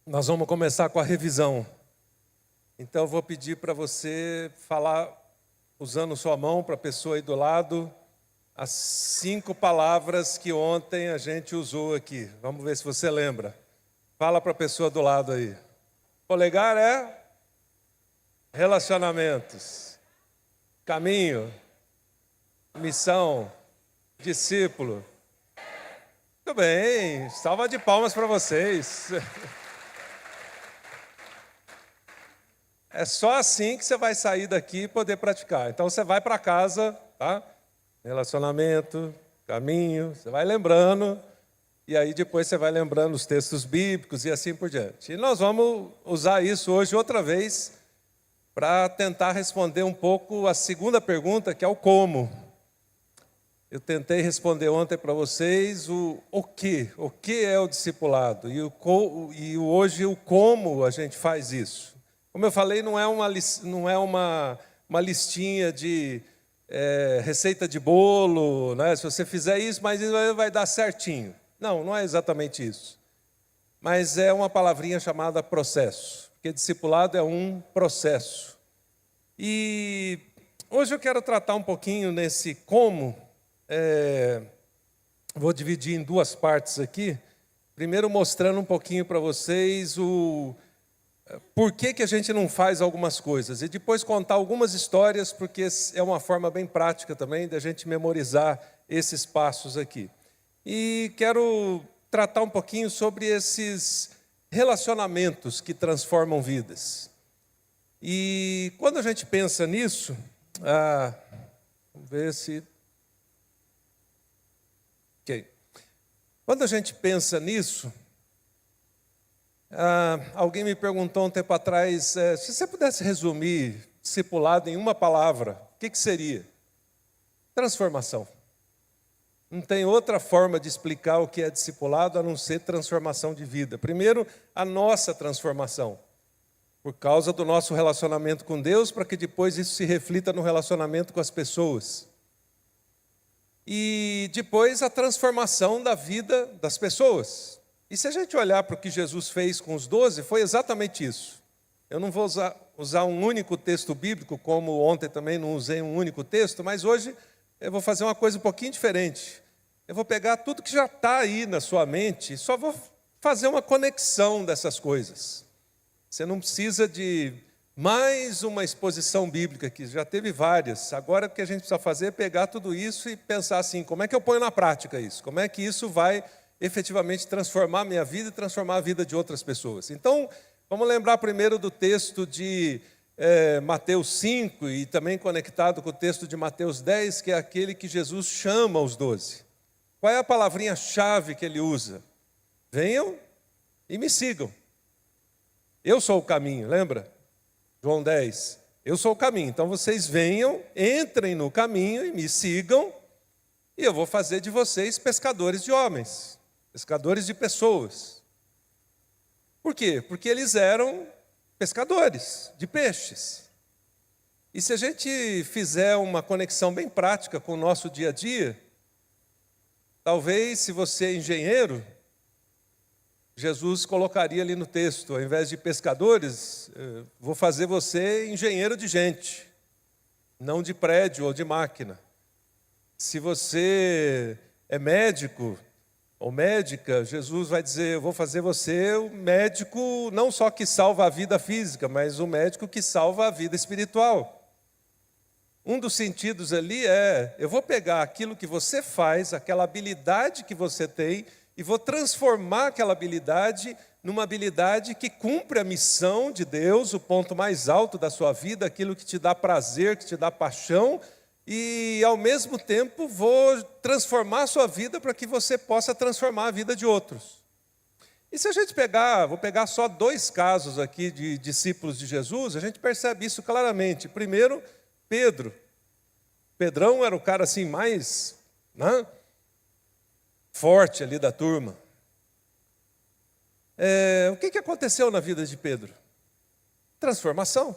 Nós vamos começar com a revisão. Então eu vou pedir para você falar, usando sua mão para a pessoa aí do lado, as 5 palavras que ontem a gente usou aqui. Vamos ver se você lembra. Fala para a pessoa do lado aí. Polegar é relacionamentos, caminho, missão, discípulo. Muito bem, salva de palmas para vocês. É só assim que você vai sair daqui e poder praticar. Então você vai para casa, tá? Relacionamento, caminho, você vai lembrando, e aí depois você vai lembrando os textos bíblicos e assim por diante. E nós vamos usar isso hoje outra vez para tentar responder um pouco a segunda pergunta, que é o como. Eu tentei responder ontem para vocês o que é o discipulado, e hoje o como a gente faz isso. Como eu falei, não é uma listinha de receita de bolo, né? Se você fizer isso, mas isso vai dar certinho. Não é exatamente isso. Mas é uma palavrinha chamada processo, porque discipulado é um processo. E hoje eu quero tratar um pouquinho nesse como. Vou dividir em 2 partes aqui. Primeiro mostrando um pouquinho para vocês por que a gente não faz algumas coisas. E depois contar algumas histórias, porque é uma forma bem prática também de a gente memorizar esses passos aqui. E quero tratar um pouquinho sobre esses relacionamentos que transformam vidas. E quando a gente pensa nisso, vamos ver se... Ok. Quando a gente pensa nisso, alguém me perguntou um tempo atrás, se você pudesse resumir discipulado em uma palavra, o que seria? Transformação. Não tem outra forma de explicar o que é discipulado a não ser transformação de vida. Primeiro, a nossa transformação, por causa do nosso relacionamento com Deus, para que depois isso se reflita no relacionamento com as pessoas. E depois a transformação da vida das pessoas. E se a gente olhar para o que Jesus fez com os 12, foi exatamente isso. Eu não vou usar um único texto bíblico, como ontem também não usei um único texto, mas hoje eu vou fazer uma coisa um pouquinho diferente. Eu vou pegar tudo que já está aí na sua mente e só vou fazer uma conexão dessas coisas. Você não precisa de mais uma exposição bíblica, que já teve várias. Agora o que a gente precisa fazer é pegar tudo isso e pensar assim, como é que eu ponho na prática isso? Como é que isso vai efetivamente transformar a minha vida e transformar a vida de outras pessoas? Então, vamos lembrar primeiro do texto de Mateus 5 e também conectado com o texto de Mateus 10, que é aquele que Jesus chama os 12. Qual é a palavrinha-chave que ele usa? Venham e me sigam. Eu sou o caminho, lembra? João 10. Eu sou o caminho. Então vocês venham, entrem no caminho e me sigam, e eu vou fazer de vocês pescadores de homens, pescadores de pessoas. Por quê? Porque eles eram pescadores de peixes. E se a gente fizer uma conexão bem prática com o nosso dia a dia, talvez, se você é engenheiro, Jesus colocaria ali no texto, ao invés de pescadores, vou fazer você engenheiro de gente, não de prédio ou de máquina. Se você é médico ou médica, Jesus vai dizer, eu vou fazer você o médico não só que salva a vida física, mas o médico que salva a vida espiritual. Um dos sentidos ali eu vou pegar aquilo que você faz, aquela habilidade que você tem, e vou transformar aquela habilidade numa habilidade que cumpre a missão de Deus, o ponto mais alto da sua vida, aquilo que te dá prazer, que te dá paixão, e ao mesmo tempo vou transformar a sua vida para que você possa transformar a vida de outros. E se a gente vou pegar só 2 casos aqui de discípulos de Jesus, a gente percebe isso claramente. Primeiro, Pedro. Pedrão era o cara assim mais, né, forte ali da turma. O que aconteceu na vida de Pedro? Transformação.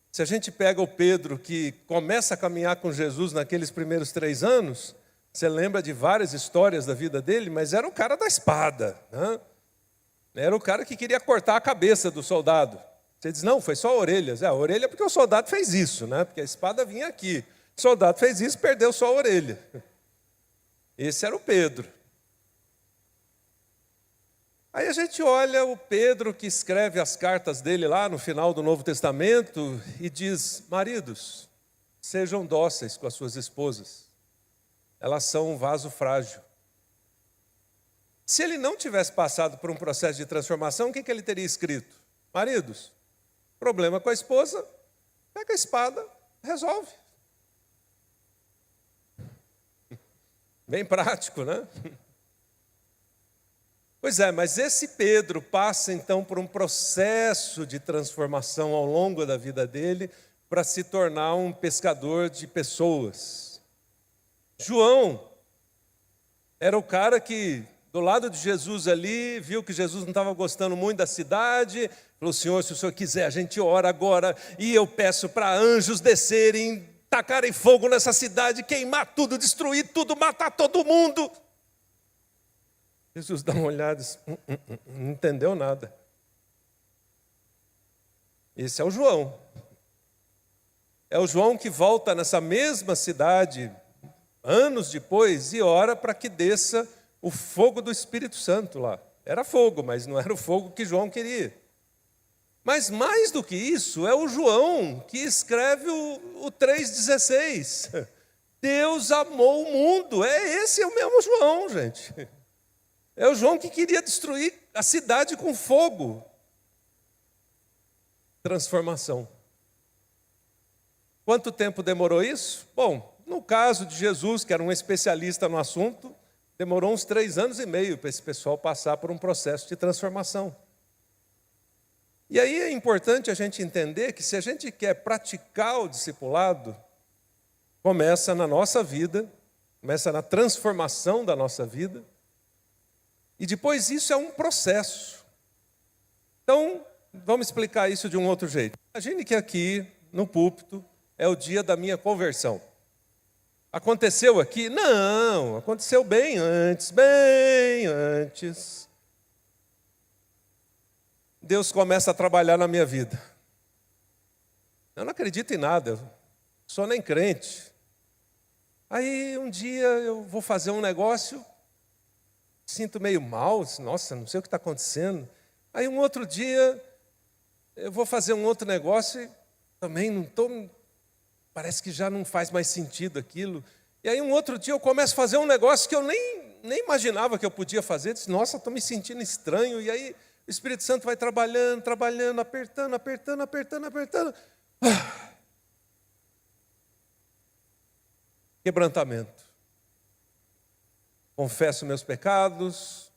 Se a gente pega o Pedro que começa a caminhar com Jesus naqueles primeiros 3 anos, você lembra de várias histórias da vida dele, mas era o cara da espada, né? Era o cara que queria cortar a cabeça do soldado. Você diz, não, foi só a orelha. A orelha é porque o soldado fez isso, né? Porque a espada vinha aqui. O soldado fez isso, perdeu só a orelha. Esse era o Pedro. Aí a gente olha o Pedro que escreve as cartas dele lá no final do Novo Testamento e diz, maridos, sejam dóceis com as suas esposas. Elas são um vaso frágil. Se ele não tivesse passado por um processo de transformação, o que ele teria escrito? Maridos, problema com a esposa, pega a espada, resolve. Bem prático, né? Pois é, mas esse Pedro passa então por um processo de transformação ao longo da vida dele para se tornar um pescador de pessoas. João era o cara que, do lado de Jesus ali, viu que Jesus não estava gostando muito da cidade, falou, Senhor, se o Senhor quiser, a gente ora agora e eu peço para anjos descerem, tacarem fogo nessa cidade, queimar tudo, destruir tudo, matar todo mundo. Jesus dá uma olhada e diz, não entendeu nada. Esse é o João. É o João que volta nessa mesma cidade, anos depois, e ora para que desça o fogo do Espírito Santo lá. Era fogo, mas não era o fogo que João queria. Mas mais do que isso, é o João que escreve o 3,16. Deus amou o mundo. Esse é o mesmo João, gente. É o João que queria destruir a cidade com fogo. Transformação. Quanto tempo demorou isso? Bom, no caso de Jesus, que era um especialista no assunto, demorou uns 3 anos e meio para esse pessoal passar por um processo de transformação. E aí é importante a gente entender que se a gente quer praticar o discipulado, começa na nossa vida, começa na transformação da nossa vida, e depois isso é um processo. Então, vamos explicar isso de um outro jeito. Imagine que aqui, no púlpito, é o dia da minha conversão. Aconteceu aqui? Não, aconteceu bem antes, bem antes. Deus começa a trabalhar na minha vida. Eu não acredito em nada, eu sou nem crente. Aí um dia eu vou fazer um negócio, sinto meio mal, nossa, não sei o que está acontecendo. Aí um outro dia eu vou fazer um outro negócio e também não estou, parece que já não faz mais sentido aquilo. E aí um outro dia eu começo a fazer um negócio que eu nem imaginava que eu podia fazer. Disse, nossa, estou me sentindo estranho. E aí o Espírito Santo vai trabalhando, apertando. Quebrantamento. Confesso meus pecados,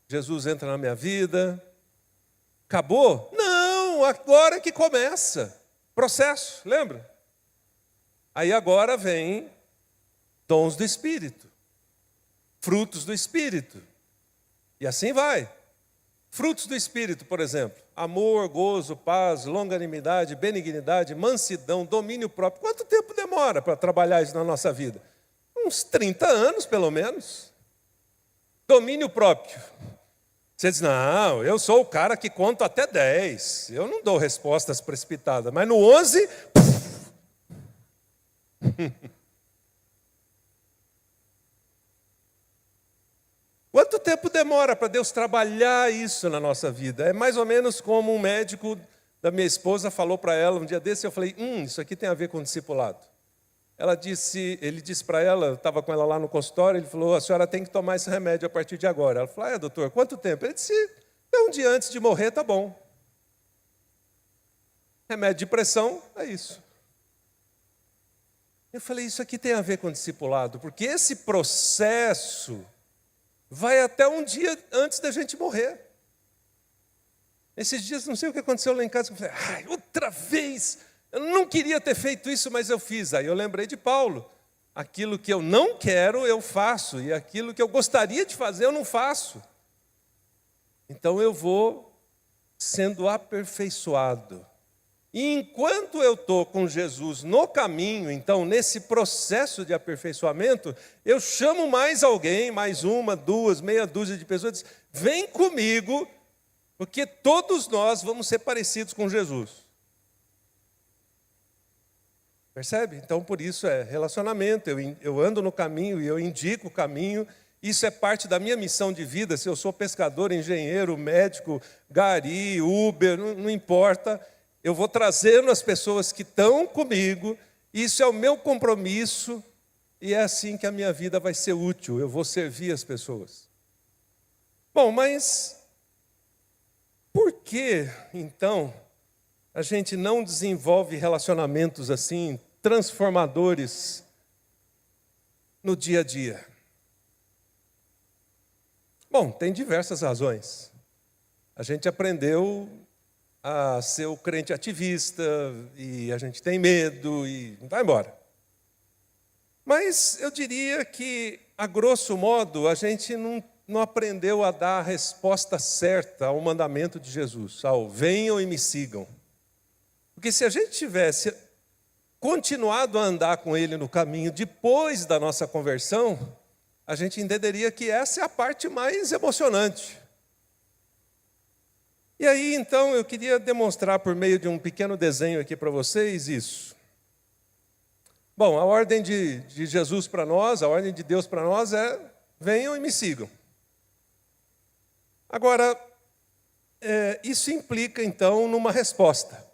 Jesus entra na minha vida. Acabou? Não, agora que começa. Processo, lembra? Aí agora vem dons do Espírito, frutos do Espírito. E assim vai. Frutos do Espírito, por exemplo, amor, gozo, paz, longanimidade, benignidade, mansidão, domínio próprio. Quanto tempo demora para trabalhar isso na nossa vida? Uns 30 anos, pelo menos. Domínio próprio. Você diz, não, eu sou o cara que conta até 10. Eu não dou respostas precipitadas, mas no 11... Quanto tempo demora para Deus trabalhar isso na nossa vida? É mais ou menos como um médico da minha esposa falou para ela um dia desse, eu falei, isso aqui tem a ver com discipulado. Ele disse para ela, eu estava com ela lá no consultório, ele falou, a senhora tem que tomar esse remédio a partir de agora. Ela falou, doutor, quanto tempo? Ele disse, um dia antes de morrer, tá bom. Remédio de pressão, é isso. Eu falei, isso aqui tem a ver com discipulado, porque esse processo vai até um dia antes da gente morrer. Esses dias, não sei o que aconteceu lá em casa, eu falei, outra vez... Eu não queria ter feito isso, mas eu fiz. Aí eu lembrei de Paulo. Aquilo que eu não quero, eu faço. E aquilo que eu gostaria de fazer, eu não faço. Então eu vou sendo aperfeiçoado. E enquanto eu estou com Jesus no caminho, então nesse processo de aperfeiçoamento, eu chamo mais alguém, mais uma, duas, meia dúzia de pessoas, e diz, vem comigo, Porque todos nós vamos ser parecidos com Jesus. Percebe? Então, por isso é relacionamento. Eu ando no caminho e eu indico o caminho. Isso é parte da minha missão de vida. Se eu sou pescador, engenheiro, médico, gari, Uber, não importa. Eu vou trazendo as pessoas que estão comigo. Isso é o meu compromisso. E é assim que a minha vida vai ser útil. Eu vou servir as pessoas. Bom, mas por que, então, a gente não desenvolve relacionamentos assim, transformadores no dia a dia? Bom, tem diversas razões. A gente aprendeu a ser o crente ativista, e a gente tem medo, e vai embora. Mas eu diria que, a grosso modo, a gente não aprendeu a dar a resposta certa ao mandamento de Jesus, ao venham e me sigam. Porque se a gente tivesse continuado a andar com ele no caminho depois da nossa conversão, a gente entenderia que essa é a parte mais emocionante. E aí, então, eu queria demonstrar por meio de um pequeno desenho aqui para vocês isso. Bom, a ordem de Jesus para nós, a ordem de Deus para nós é: venham e me sigam. Agora, isso implica, então, numa resposta.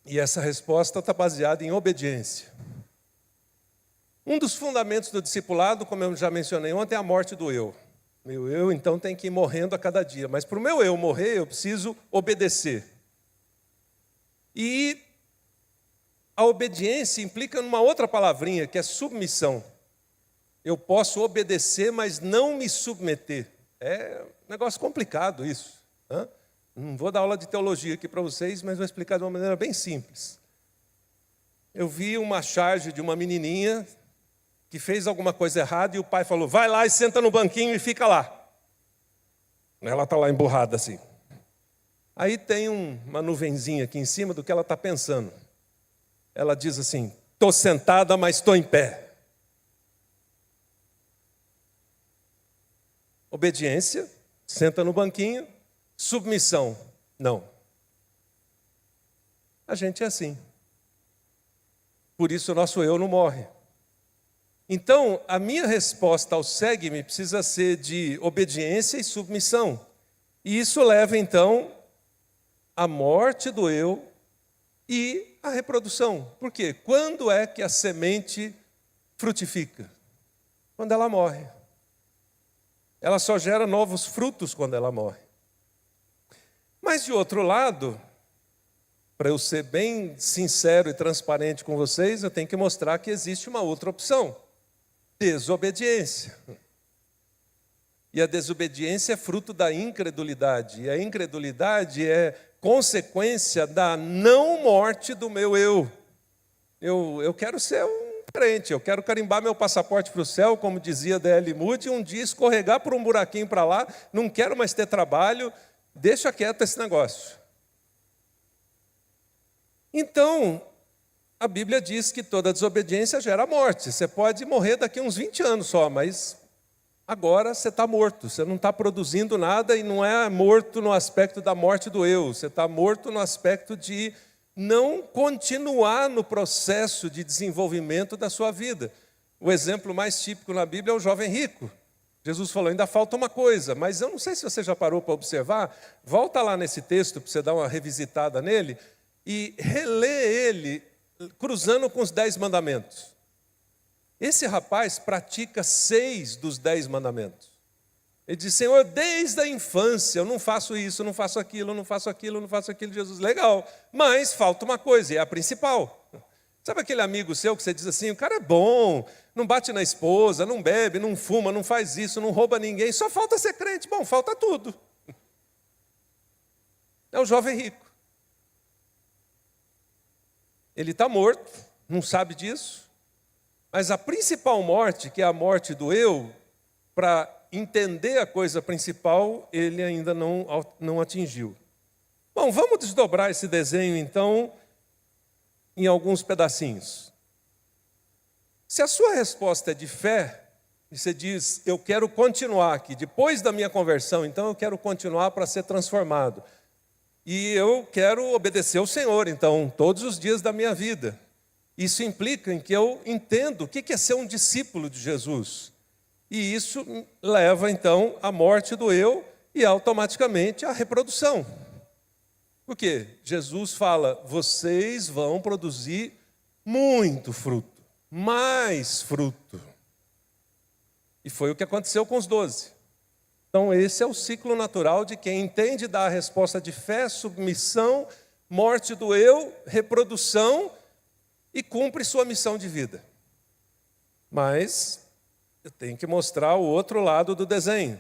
E essa resposta está baseada em obediência. Um dos fundamentos do discipulado, como eu já mencionei ontem, é a morte do eu. Meu eu, então, tem que ir morrendo a cada dia. Mas para o meu eu morrer, eu preciso obedecer. E a obediência implica numa outra palavrinha, que é submissão. Eu posso obedecer, mas não me submeter. É um negócio complicado isso. Não vou dar aula de teologia aqui para vocês, mas vou explicar de uma maneira bem simples. Eu vi uma charge de uma menininha que fez alguma coisa errada e o pai falou: vai lá e senta no banquinho e fica lá. Ela está lá emburrada assim. Aí tem uma nuvenzinha aqui em cima do que ela está pensando. Ela diz assim: estou sentada, mas estou em pé. Obediência, senta no banquinho. Submissão, não. A gente é assim. Por isso o nosso eu não morre. Então, a minha resposta ao segue-me precisa ser de obediência e submissão. E isso leva, então, à morte do eu e à reprodução. Por quê? Quando é que a semente frutifica? Quando ela morre. Ela só gera novos frutos quando ela morre. Mas, de outro lado, para eu ser bem sincero e transparente com vocês, eu tenho que mostrar que existe uma outra opção: desobediência. E a desobediência é fruto da incredulidade. E a incredulidade é consequência da não morte do meu eu. Eu quero ser um crente, eu quero carimbar meu passaporte para o céu, como dizia D.L. Moody, um dia escorregar por um buraquinho para lá, não quero mais ter trabalho, deixa quieto esse negócio. Então, a Bíblia diz que toda desobediência gera morte. Você pode morrer daqui a uns 20 anos só, mas agora você está morto. Você não está produzindo nada e não é morto no aspecto da morte do eu. Você está morto no aspecto de não continuar no processo de desenvolvimento da sua vida. O exemplo mais típico na Bíblia é o jovem rico. Jesus falou: ainda falta uma coisa, mas eu não sei se você já parou para observar. Volta lá nesse texto para você dar uma revisitada nele e relê ele cruzando com os 10 mandamentos. Esse rapaz pratica 6 dos 10 mandamentos. Ele diz: Senhor, desde a infância eu não faço isso, não faço aquilo, não faço aquilo, não faço aquilo. Jesus: legal, mas falta uma coisa, e é a principal. Sabe aquele amigo seu que você diz assim: o cara é bom, não bate na esposa, não bebe, não fuma, não faz isso, não rouba ninguém, só falta ser crente. Bom, falta tudo. É o jovem rico. Ele está morto, não sabe disso, mas a principal morte, que é a morte do eu, para entender a coisa principal, ele ainda não atingiu. Bom, vamos desdobrar esse desenho, então, em alguns pedacinhos. Se a sua resposta é de fé, e você diz, eu quero continuar aqui, depois da minha conversão, então eu quero continuar para ser transformado. E eu quero obedecer ao Senhor, então, todos os dias da minha vida. Isso implica em que eu entendo o que é ser um discípulo de Jesus. E isso leva, então, à morte do eu e automaticamente à reprodução. Por quê? Jesus fala, vocês vão produzir muito fruto, mais fruto. E foi o que aconteceu com os 12. Então esse é o ciclo natural de quem entende dar a resposta de fé, submissão, morte do eu, reprodução e cumpre sua missão de vida. Mas eu tenho que mostrar o outro lado do desenho.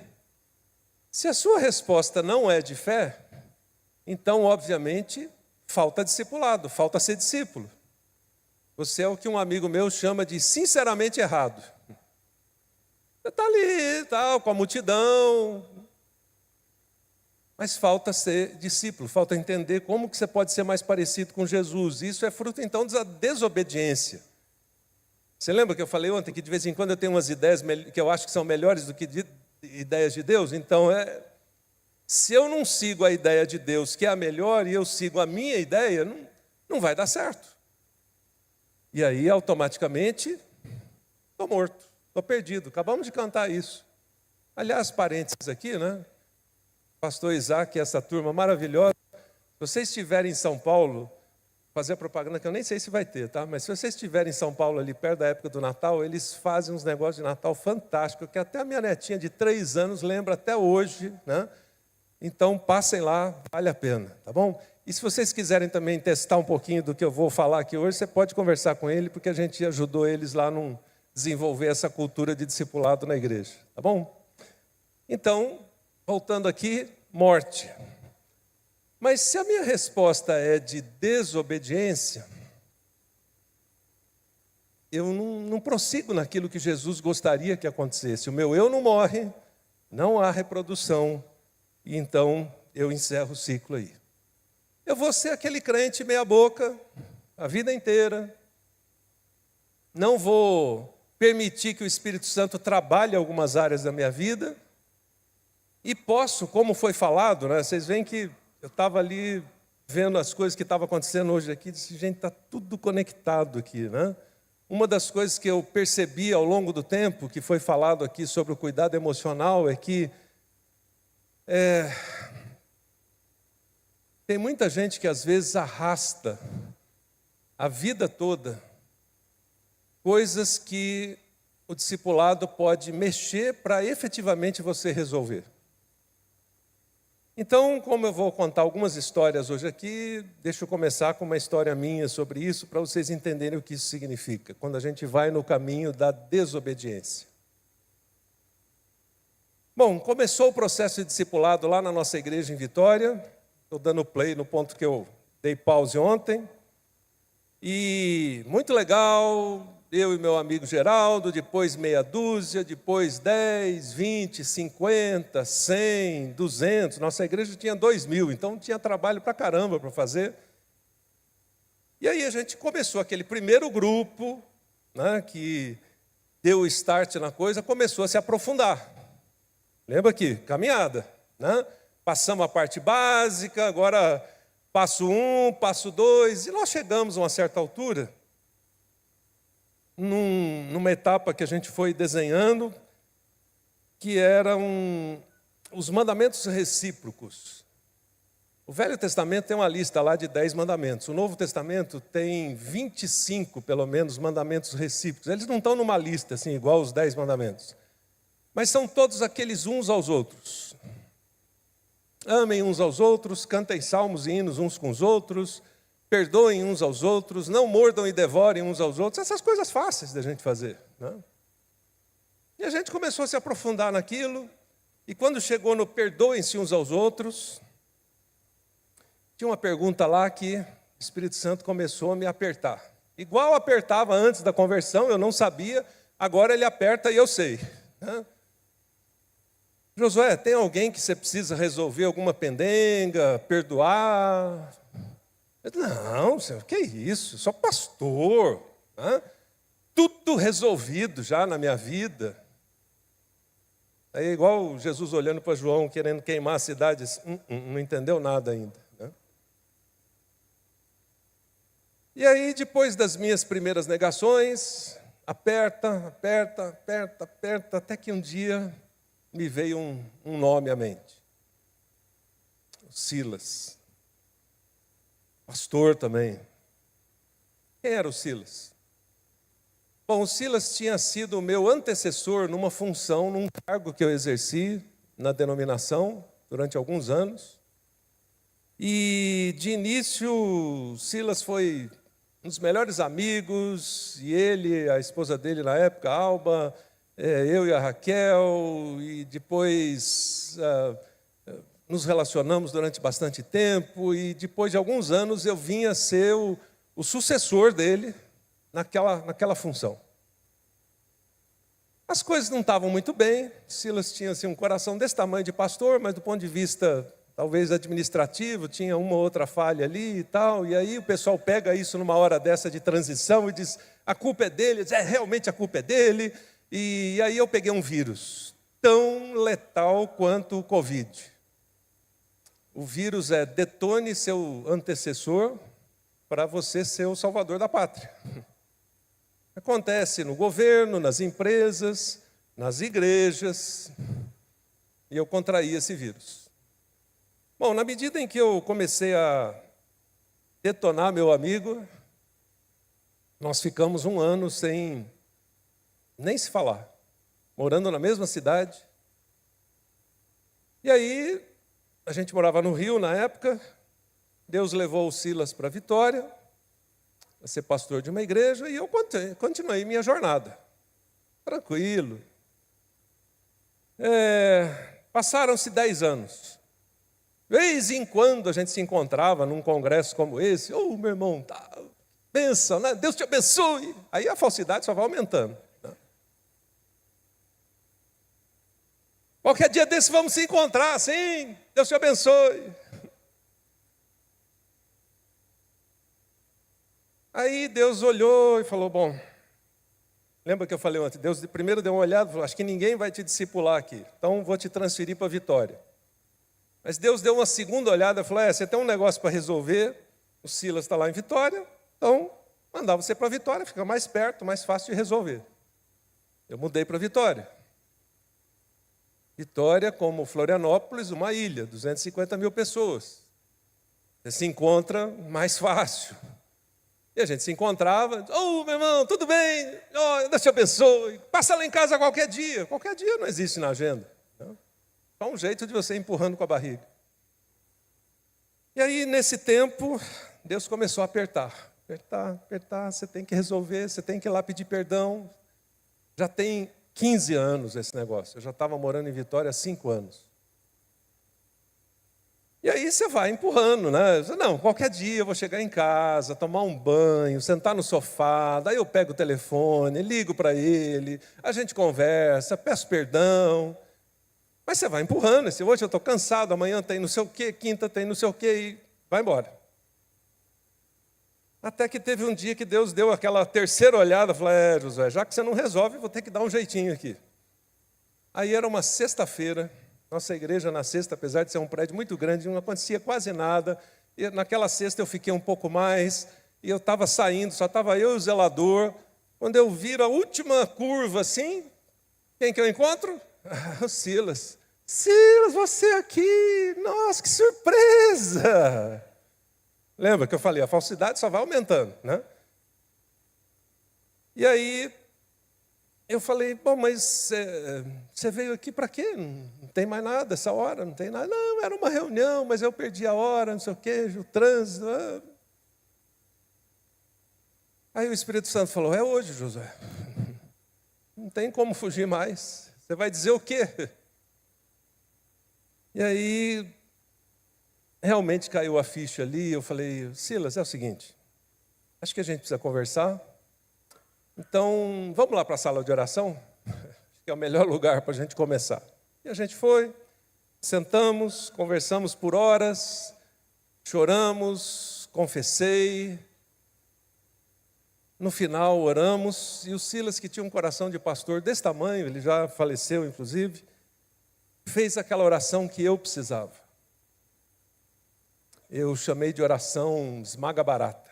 Se a sua resposta não é de fé, então obviamente falta discipulado, falta ser discípulo. Você é o que um amigo meu chama de sinceramente errado. Você está ali, tal, com a multidão, mas falta ser discípulo, falta entender como que você pode ser mais parecido com Jesus. Isso é fruto, então, da desobediência. Você lembra que eu falei ontem que de vez em quando eu tenho umas ideias que eu acho que são melhores do que ideias de Deus? Então, se eu não sigo a ideia de Deus, que é a melhor, e eu sigo a minha ideia, não vai dar certo. E aí, automaticamente, estou morto. Estou perdido, acabamos de cantar isso. Aliás, parênteses aqui, né? Pastor Isaac e essa turma maravilhosa. Se vocês estiverem em São Paulo, fazer a propaganda que eu nem sei se vai ter, tá? Mas se vocês estiverem em São Paulo ali perto da época do Natal, eles fazem uns negócios de Natal fantásticos, que até a minha netinha de 3 anos lembra até hoje, né? Então passem lá, vale a pena, tá bom? E se vocês quiserem também testar um pouquinho do que eu vou falar aqui hoje, você pode conversar com ele, porque a gente ajudou eles lá num desenvolver essa cultura de discipulado na igreja, tá bom? Então, voltando aqui, morte. Mas se a minha resposta é de desobediência, eu não prossigo naquilo que Jesus gostaria que acontecesse. O meu eu não morre, não há reprodução, e então eu encerro o ciclo aí. Eu vou ser aquele crente meia boca a vida inteira, não vou permitir que o Espírito Santo trabalhe algumas áreas da minha vida, e posso, como foi falado, né, vocês veem que eu estava ali vendo as coisas que estavam acontecendo hoje aqui, disse, gente, está tudo conectado aqui, né? Uma das coisas que eu percebi ao longo do tempo, que foi falado aqui sobre o cuidado emocional, é que tem muita gente que às vezes arrasta a vida toda coisas que o discipulado pode mexer para efetivamente você resolver. Então, como eu vou contar algumas histórias hoje aqui, deixa eu começar com uma história minha sobre isso, para vocês entenderem o que isso significa, quando a gente vai no caminho da desobediência. Bom, começou o processo de discipulado lá na nossa igreja em Vitória, estou dando play no ponto que eu dei pause ontem, e muito legal, eu e meu amigo Geraldo, depois meia dúzia, depois 10, 20, 50, 100, 200. Nossa igreja tinha 2.000, então tinha trabalho para caramba para fazer. E aí a gente começou aquele primeiro grupo, né, que deu o start na coisa, começou a se aprofundar. Lembra aqui, caminhada, né? Passamos a parte básica, agora passo 1, passo 2, e nós chegamos a uma certa altura, numa etapa que a gente foi desenhando, que eram os mandamentos recíprocos. O Velho Testamento tem uma lista lá de 10 mandamentos. O Novo Testamento tem 25, pelo menos, mandamentos recíprocos. Eles não estão numa lista, assim, igual os 10 mandamentos. Mas são todos aqueles uns aos outros. Amem uns aos outros, cantem salmos e hinos uns com os outros, perdoem uns aos outros, não mordam e devorem uns aos outros, essas coisas fáceis da gente fazer, né? E a gente começou a se aprofundar naquilo, e quando chegou no perdoem-se uns aos outros, tinha uma pergunta lá que o Espírito Santo começou a me apertar. Igual apertava antes da conversão, eu não sabia, agora ele aperta e eu sei, né? Josué, tem alguém que você precisa resolver alguma pendenga, perdoar? Não, senhor, que isso? Sou pastor, né? Tudo resolvido já na minha vida. Aí é igual Jesus olhando para João, querendo queimar a cidade, não entendeu nada ainda. Né? E aí, depois das minhas primeiras negações, aperta, até que um dia me veio um nome à mente. Silas. Pastor também. Quem era o Silas? Bom, o Silas tinha sido o meu antecessor numa função, num cargo que eu exerci na denominação durante alguns anos. E, de início, Silas foi um dos melhores amigos, e ele, a esposa dele na época, Alba, eu e a Raquel, e depois nos relacionamos durante bastante tempo, e depois de alguns anos eu vim a ser o sucessor dele naquela função. As coisas não estavam muito bem, Silas tinha assim, um coração desse tamanho de pastor, mas do ponto de vista talvez administrativo, tinha uma ou outra falha ali e tal, e aí o pessoal pega isso numa hora dessa de transição e diz, a culpa é dele, realmente a culpa é dele, e aí eu peguei um vírus tão letal quanto o Covid. O vírus detone seu antecessor para você ser o salvador da pátria. Acontece no governo, nas empresas, nas igrejas, e eu contraí esse vírus. Bom, na medida em que eu comecei a detonar meu amigo, nós ficamos um ano sem nem se falar, morando na mesma cidade. E aí, a gente morava no Rio na época, Deus levou o Silas para Vitória, a ser pastor de uma igreja, e eu continuei minha jornada, tranquilo. Passaram-se 10 anos. De vez em quando a gente se encontrava num congresso como esse, meu irmão, benção, né? Deus te abençoe. Aí a falsidade só vai aumentando. Né? Qualquer dia desse vamos se encontrar, sim, Deus te abençoe. Aí Deus olhou e falou, bom, lembra que eu falei ontem, Deus primeiro deu uma olhada e falou, acho que ninguém vai te discipular aqui, então vou te transferir para Vitória. Mas Deus deu uma segunda olhada e falou, você tem um negócio para resolver, o Silas está lá em Vitória, então mandar você para Vitória, fica mais perto, mais fácil de resolver. Eu mudei para Vitória. Vitória, como Florianópolis, uma ilha, 250 mil pessoas. Você se encontra mais fácil. E a gente se encontrava, meu irmão, tudo bem? Deus te abençoe. Passa lá em casa qualquer dia. Qualquer dia não existe na agenda. Não? Só um jeito de você ir empurrando com a barriga. E aí, nesse tempo, Deus começou a apertar. Apertar, você tem que resolver, você tem que ir lá pedir perdão. Já tem 15 anos esse negócio. Eu já estava morando em Vitória há 5 anos. E aí você vai empurrando, né? Não, qualquer dia eu vou chegar em casa, tomar um banho, sentar no sofá, daí eu pego o telefone, ligo para ele, a gente conversa, peço perdão. Mas você vai empurrando, hoje eu estou cansado, amanhã tem não sei o quê, quinta tem não sei o quê, e vai embora. Até que teve um dia que Deus deu aquela terceira olhada, falou, Josué, já que você não resolve, vou ter que dar um jeitinho aqui. Aí era uma sexta-feira, nossa igreja na sexta, apesar de ser um prédio muito grande, não acontecia quase nada. E naquela sexta eu fiquei um pouco mais, e eu estava saindo, só estava eu e o zelador. Quando eu viro a última curva assim, quem que eu encontro? O Silas. Silas, você aqui, nossa, que surpresa! Lembra que eu falei, a falsidade só vai aumentando, né? E aí, eu falei, bom, mas você veio aqui para quê? Não tem mais nada essa hora, não tem nada. Não, era uma reunião, mas eu perdi a hora, não sei o quê, o trânsito. Aí o Espírito Santo falou, é hoje, Josué. Não tem como fugir mais. Você vai dizer o quê? E aí, realmente caiu a ficha ali, eu falei, Silas, é o seguinte, acho que a gente precisa conversar. Então, vamos lá para a sala de oração? Acho que é o melhor lugar para a gente começar. E a gente foi, sentamos, conversamos por horas, choramos, confessei. No final, oramos. E o Silas, que tinha um coração de pastor desse tamanho, ele já faleceu, inclusive, fez aquela oração que eu precisava. Eu chamei de oração esmaga barata.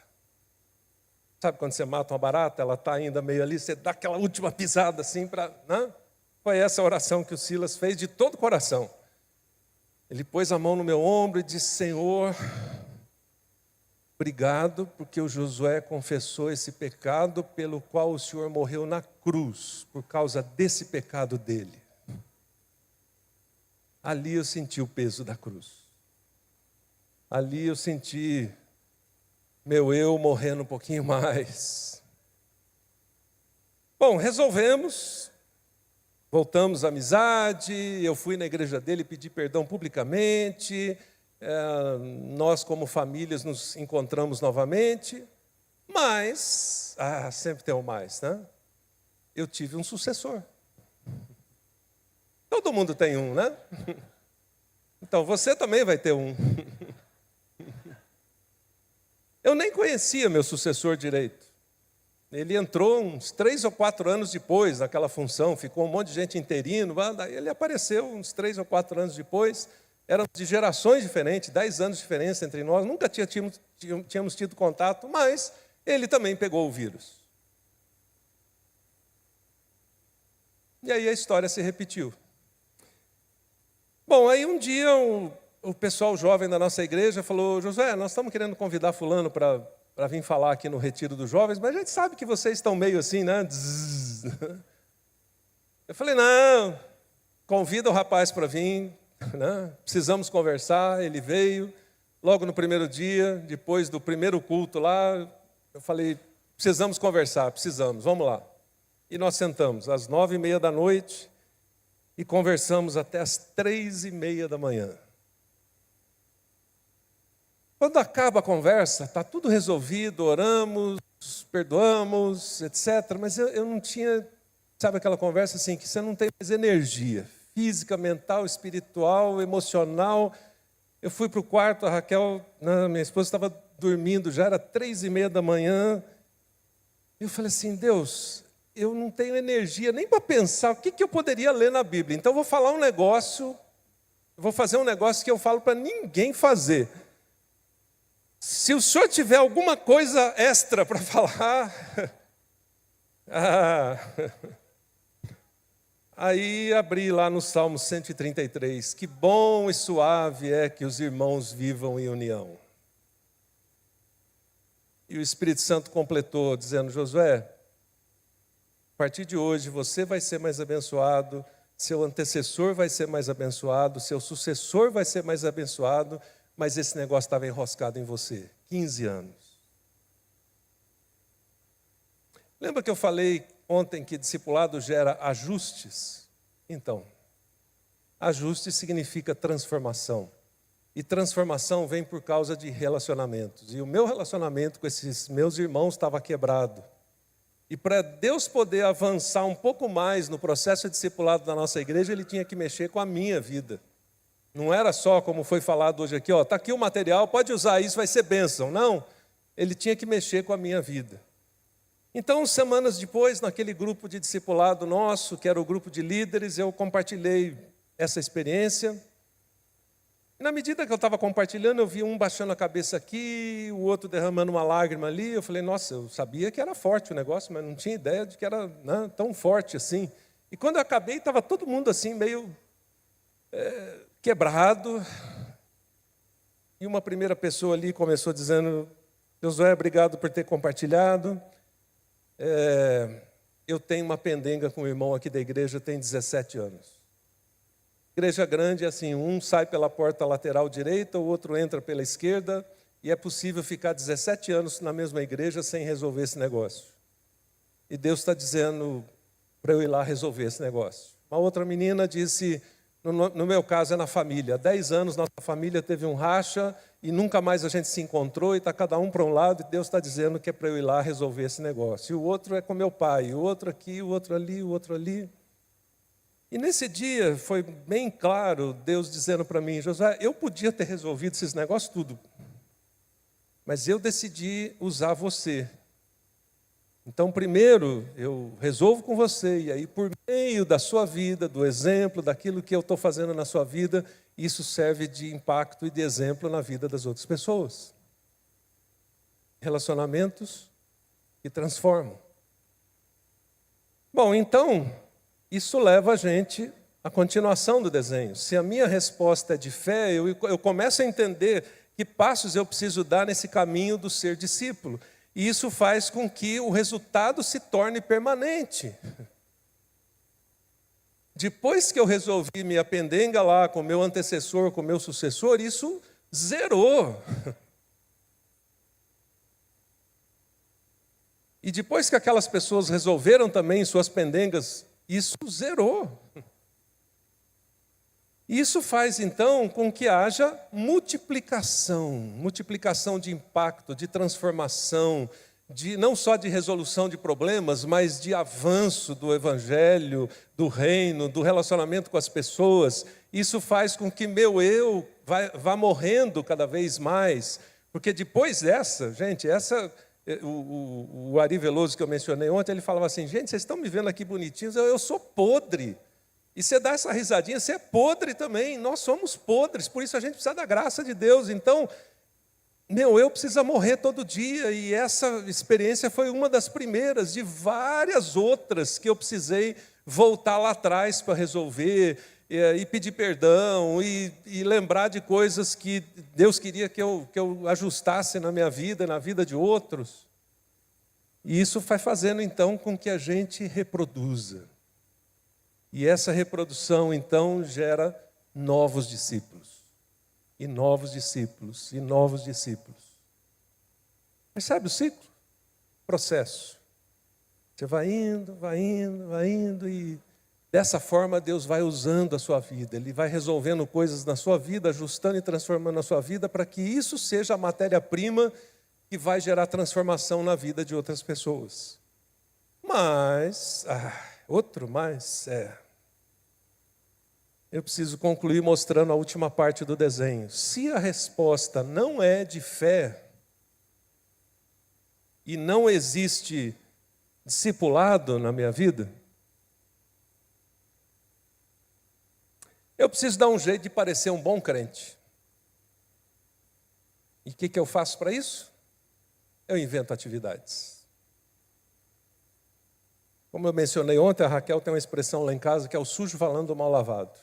Sabe quando você mata uma barata, ela está ainda meio ali, você dá aquela última pisada assim para... Né? Foi essa oração que o Silas fez de todo o coração. Ele pôs a mão no meu ombro e disse: Senhor, obrigado porque o Josué confessou esse pecado pelo qual o Senhor morreu na cruz, por causa desse pecado dele. Ali eu senti o peso da cruz. Ali eu senti meu eu morrendo um pouquinho mais. Bom, resolvemos, voltamos à amizade, eu fui na igreja dele pedir perdão publicamente, nós como famílias nos encontramos novamente, mas, sempre tem um mais, né? Eu tive um sucessor. Todo mundo tem um, né? Então você também vai ter um. Eu nem conhecia meu sucessor direito. Ele entrou uns 3 ou 4 anos depois naquela função, ficou um monte de gente interino, daí ele apareceu uns 3 ou 4 anos depois, eram de gerações diferentes, 10 anos de diferença entre nós, nunca tínhamos tido contato, mas ele também pegou o vírus. E aí a história se repetiu. Bom, aí um dia o pessoal jovem da nossa igreja falou: Josué, nós estamos querendo convidar fulano para vir falar aqui no retiro dos jovens, mas a gente sabe que vocês estão meio assim, né? Eu falei: não, convida o rapaz para vir, né? Precisamos conversar. Ele veio, logo no primeiro dia, depois do primeiro culto lá, eu falei: precisamos conversar, precisamos, vamos lá. E nós sentamos às 9h30 da noite e conversamos até às 3h30 da manhã. Quando acaba a conversa, está tudo resolvido, oramos, perdoamos, etc. Mas eu não tinha, sabe aquela conversa assim, que você não tem mais energia física, mental, espiritual, emocional. Eu fui para o quarto, a Raquel, minha esposa, estava dormindo, já era 3h30 da manhã. Eu falei assim: Deus, eu não tenho energia nem para pensar o que eu poderia ler na Bíblia. Então eu vou falar um negócio, vou fazer um negócio que eu falo para ninguém fazer. Se o senhor tiver alguma coisa extra para falar, aí abri lá no Salmo 133, que bom e suave é que os irmãos vivam em união. E o Espírito Santo completou, dizendo: Josué, a partir de hoje você vai ser mais abençoado, seu antecessor vai ser mais abençoado, seu sucessor vai ser mais abençoado, mas esse negócio estava enroscado em você. 15 anos. Lembra que eu falei ontem que discipulado gera ajustes? Então, ajuste significa transformação. E transformação vem por causa de relacionamentos. E o meu relacionamento com esses meus irmãos estava quebrado. E para Deus poder avançar um pouco mais no processo de discipulado da nossa igreja, Ele tinha que mexer com a minha vida. Não era só como foi falado hoje aqui, está aqui o material, pode usar isso, vai ser bênção. Não, Ele tinha que mexer com a minha vida. Então, semanas depois, naquele grupo de discipulado nosso, que era o grupo de líderes, eu compartilhei essa experiência. E na medida que eu estava compartilhando, eu vi um baixando a cabeça aqui, o outro derramando uma lágrima ali. Eu falei: nossa, eu sabia que era forte o negócio, mas não tinha ideia de que era tão forte assim. E quando eu acabei, estava todo mundo assim, meio quebrado. E uma primeira pessoa ali começou dizendo: Josué, obrigado por ter compartilhado. Eu tenho uma pendenga com um irmão aqui da igreja, tem 17 anos. Igreja grande é assim, um sai pela porta lateral direita, o outro entra pela esquerda, e é possível ficar 17 anos na mesma igreja sem resolver esse negócio. E Deus está dizendo para eu ir lá resolver esse negócio. Uma outra menina disse: no meu caso é na família, há 10 anos nossa família teve um racha e nunca mais a gente se encontrou e está cada um para um lado, e Deus está dizendo que é para eu ir lá resolver esse negócio. E o outro é com meu pai, o outro aqui, o outro ali, o outro ali. E nesse dia foi bem claro Deus dizendo para mim: Josué, eu podia ter resolvido esses negócios tudo, mas eu decidi usar você Então, primeiro, eu resolvo com você, e aí, por meio da sua vida, do exemplo, daquilo que eu estou fazendo na sua vida, isso serve de impacto e de exemplo na vida das outras pessoas. Relacionamentos que transformam. Bom, então, isso leva a gente à continuação do desenho. Se a minha resposta é de fé, eu começo a entender que passos eu preciso dar nesse caminho do ser discípulo. E isso faz com que o resultado se torne permanente. Depois que eu resolvi minha pendenga lá com o meu antecessor, com o meu sucessor, isso zerou. E depois que aquelas pessoas resolveram também suas pendengas, isso zerou. Isso faz, então, com que haja multiplicação de impacto, de transformação, não só de resolução de problemas, mas de avanço do evangelho, do reino, do relacionamento com as pessoas. Isso faz com que meu eu vá morrendo cada vez mais, porque depois dessa, gente, o Ari Veloso que eu mencionei ontem, ele falava assim, gente, vocês estão me vendo aqui bonitinhos, eu sou podre. E você dá essa risadinha, você é podre também, nós somos podres, por isso a gente precisa da graça de Deus. Então, meu eu precisa morrer todo dia, e essa experiência foi uma das primeiras, de várias outras que eu precisei voltar lá atrás para resolver, e pedir perdão, e lembrar de coisas que Deus queria que eu ajustasse na minha vida, na vida de outros. E isso vai fazendo então com que a gente reproduza. E essa reprodução, então, gera novos discípulos. E novos discípulos, e novos discípulos. Percebe o ciclo? Processo. Você vai indo, e dessa forma Deus vai usando a sua vida. Ele vai resolvendo coisas na sua vida, ajustando e transformando a sua vida, para que isso seja a matéria-prima que vai gerar transformação na vida de outras pessoas. Mas, eu preciso concluir mostrando a última parte do desenho. Se a resposta não é de fé, e não existe discipulado na minha vida, eu preciso dar um jeito de parecer um bom crente. E o que eu faço para isso? Eu invento atividades. Como eu mencionei ontem, a Raquel tem uma expressão lá em casa que é o sujo falando do mal lavado.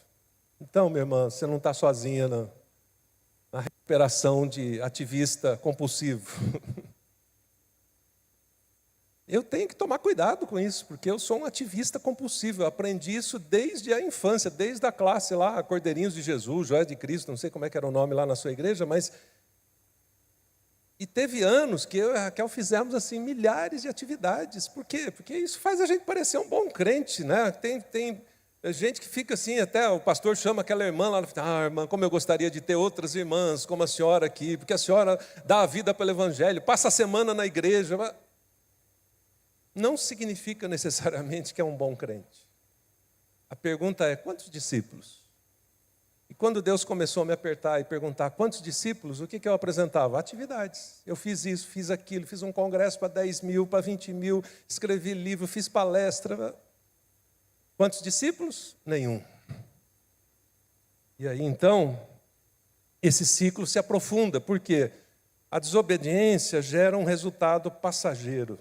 Então, minha irmã, você não está sozinha na recuperação de ativista compulsivo. Eu tenho que tomar cuidado com isso, porque eu sou um ativista compulsivo. Eu aprendi isso desde a infância, desde a classe lá, Cordeirinhos de Jesus, Joias de Cristo, não sei como é que era o nome lá na sua igreja, mas... E teve anos que eu e a Raquel fizemos assim, milhares de atividades. Por quê? Porque isso faz a gente parecer um bom crente, né? Tem gente que fica assim, até o pastor chama aquela irmã lá, irmã, como eu gostaria de ter outras irmãs, como a senhora aqui, porque a senhora dá a vida pelo evangelho, passa a semana na igreja. Não significa necessariamente que é um bom crente. A pergunta é, quantos discípulos? E quando Deus começou a me apertar e perguntar quantos discípulos, o que eu apresentava? Atividades. Eu fiz isso, fiz aquilo, fiz um congresso para 10 mil, para 20 mil, escrevi livro, fiz palestra. Quantos discípulos? Nenhum. E aí, então, esse ciclo se aprofunda, porque a desobediência gera um resultado passageiro.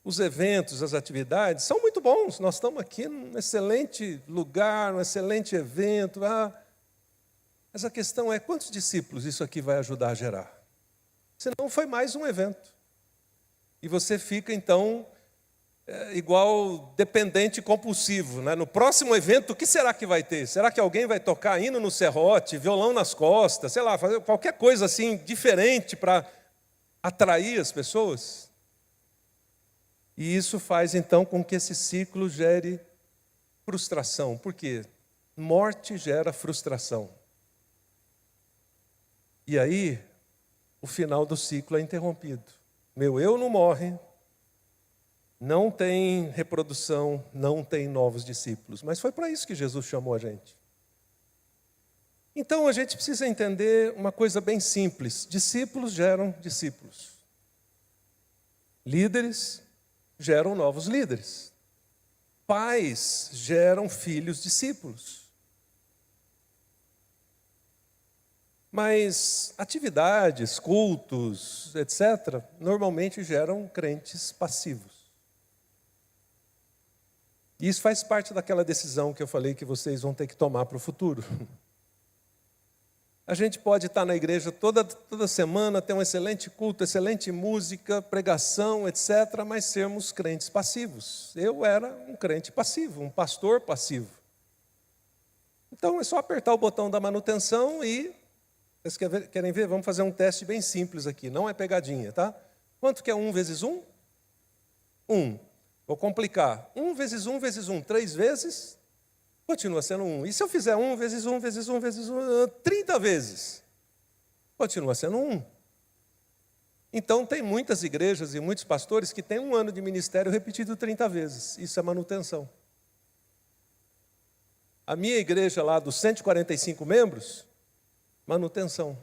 Os eventos, as atividades são muito bons. Nós estamos aqui num excelente lugar, um excelente evento. Mas a questão é, quantos discípulos isso aqui vai ajudar a gerar? Senão foi mais um evento. E você fica, então, igual dependente compulsivo, né? No próximo evento, o que será que vai ter? Será que alguém vai tocar hino no serrote, violão nas costas, sei lá, fazer qualquer coisa assim diferente para atrair as pessoas? E isso faz, então, com que esse ciclo gere frustração. Por quê? Morte gera frustração. E aí, o final do ciclo é interrompido. Meu eu não morre, não tem reprodução, não tem novos discípulos. Mas foi para isso que Jesus chamou a gente. Então, a gente precisa entender uma coisa bem simples. Discípulos geram discípulos. Líderes geram novos líderes. Pais geram filhos discípulos. Mas atividades, cultos, etc., normalmente geram crentes passivos. E isso faz parte daquela decisão que eu falei que vocês vão ter que tomar para o futuro. A gente pode estar na igreja toda semana, ter um excelente culto, excelente música, pregação, etc., mas sermos crentes passivos. Eu era um crente passivo, um pastor passivo. Então é só apertar o botão da manutenção e... Vocês querem ver? Vamos fazer um teste bem simples aqui, não é pegadinha, tá? Quanto que é 1 vezes 1? 1. Vou complicar. 1 vezes 1 vezes 1, 3 vezes, continua sendo 1. E se eu fizer 1 vezes 1 vezes 1 vezes 1, 30 vezes, continua sendo 1. Então tem muitas igrejas e muitos pastores que têm um ano de ministério repetido 30 vezes. Isso é manutenção. A minha igreja lá dos 145 membros, manutenção.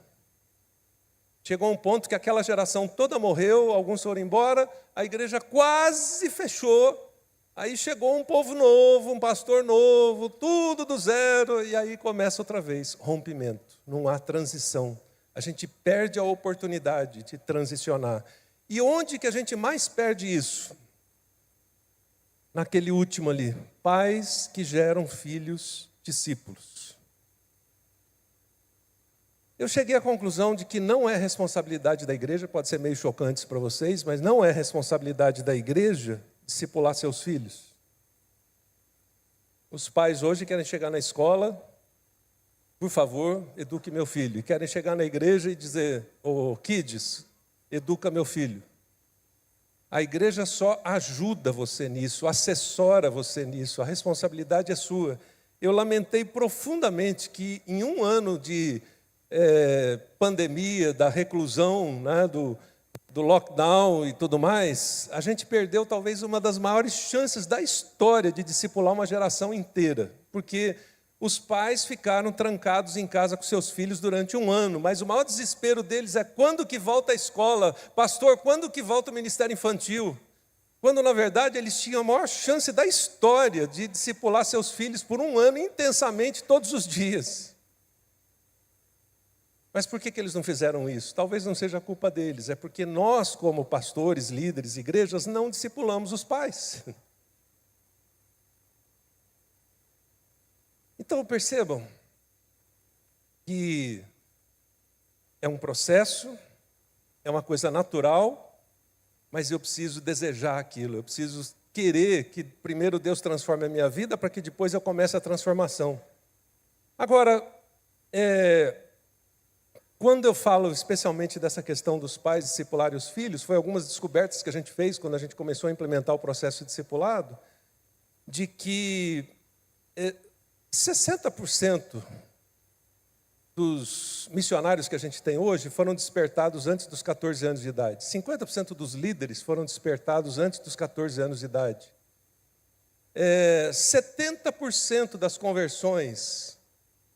Chegou um ponto que aquela geração toda morreu, alguns foram embora, a igreja quase fechou, aí chegou um povo novo, um pastor novo, tudo do zero, e aí começa outra vez, rompimento, não há transição. A gente perde a oportunidade de transicionar. E onde que a gente mais perde isso? Naquele último ali, pais que geram filhos discípulos. Eu cheguei à conclusão de que não é responsabilidade da igreja, pode ser meio chocante para vocês, mas não é responsabilidade da igreja discipular seus filhos. Os pais hoje querem chegar na escola, por favor, eduque meu filho. E querem chegar na igreja e dizer, kids, educa meu filho. A igreja só ajuda você nisso, assessora você nisso, a responsabilidade é sua. Eu lamentei profundamente que em um ano de pandemia, da reclusão, né, do lockdown e tudo mais, a gente perdeu talvez uma das maiores chances da história de discipular uma geração inteira, porque os pais ficaram trancados em casa com seus filhos durante um ano, mas o maior desespero deles é quando que volta a escola, pastor, quando que volta o ministério infantil? Quando na verdade eles tinham a maior chance da história de discipular seus filhos por um ano intensamente todos os dias. Mas por que eles não fizeram isso? Talvez não seja culpa deles, é porque nós, como pastores, líderes, igrejas, não discipulamos os pais. Então percebam que é um processo, é uma coisa natural, mas eu preciso desejar aquilo, eu preciso querer que primeiro Deus transforme a minha vida para que depois eu comece a transformação. Agora, quando eu falo especialmente dessa questão dos pais discipularem os filhos, foi algumas descobertas que a gente fez quando a gente começou a implementar o processo de discipulado, de que 60% dos missionários que a gente tem hoje foram despertados antes dos 14 anos de idade. 50% dos líderes foram despertados antes dos 14 anos de idade. 70% das conversões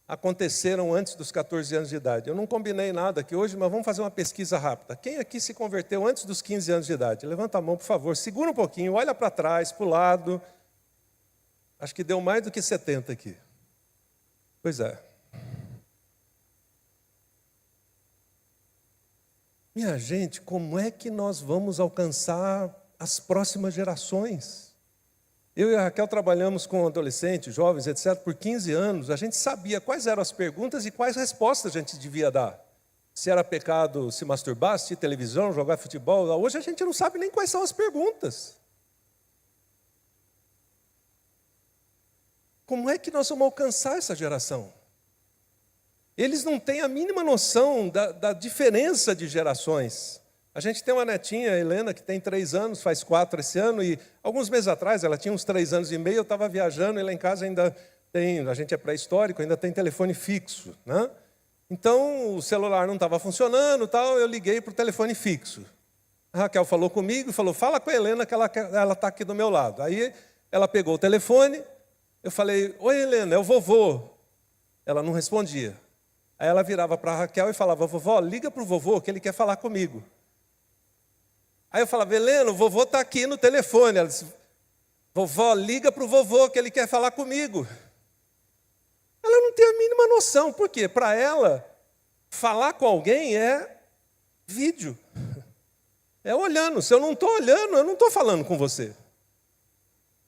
aconteceram antes dos 14 anos de idade. Eu não combinei nada aqui hoje, mas vamos fazer uma pesquisa rápida. Quem aqui se converteu antes dos 15 anos de idade? Levanta a mão, por favor. Segura um pouquinho, olha para trás, para o lado. Acho que deu mais do que 70 aqui. Pois é. Minha gente, como é que nós vamos alcançar as próximas gerações? Eu e a Raquel trabalhamos com adolescentes, jovens, etc., por 15 anos. A gente sabia quais eram as perguntas e quais respostas a gente devia dar. Se era pecado se masturbar, assistir televisão, jogar futebol. Hoje a gente não sabe nem quais são as perguntas. Como é que nós vamos alcançar essa geração? Eles não têm a mínima noção da diferença de gerações. A gente tem uma netinha, a Helena, que tem 3 anos, faz 4 esse ano, e alguns meses atrás, ela tinha uns 3 anos e meio, eu estava viajando, e lá em casa ainda tem, a gente é pré-histórico, ainda tem telefone fixo, né? Então, o celular não estava funcionando, tal, eu liguei para o telefone fixo. A Raquel falou comigo e falou, fala com a Helena que ela está aqui do meu lado. Aí, ela pegou o telefone, eu falei, oi Helena, é o vovô. Ela não respondia. Aí ela virava para a Raquel e falava, vovó, liga para o vovô que ele quer falar comigo. Aí eu falava, Helena, o vovô está aqui no telefone. Ela disse, vovó, liga para o vovô que ele quer falar comigo. Ela não tem a mínima noção. Por quê? Para ela, falar com alguém é vídeo. É olhando. Se eu não estou olhando, eu não estou falando com você.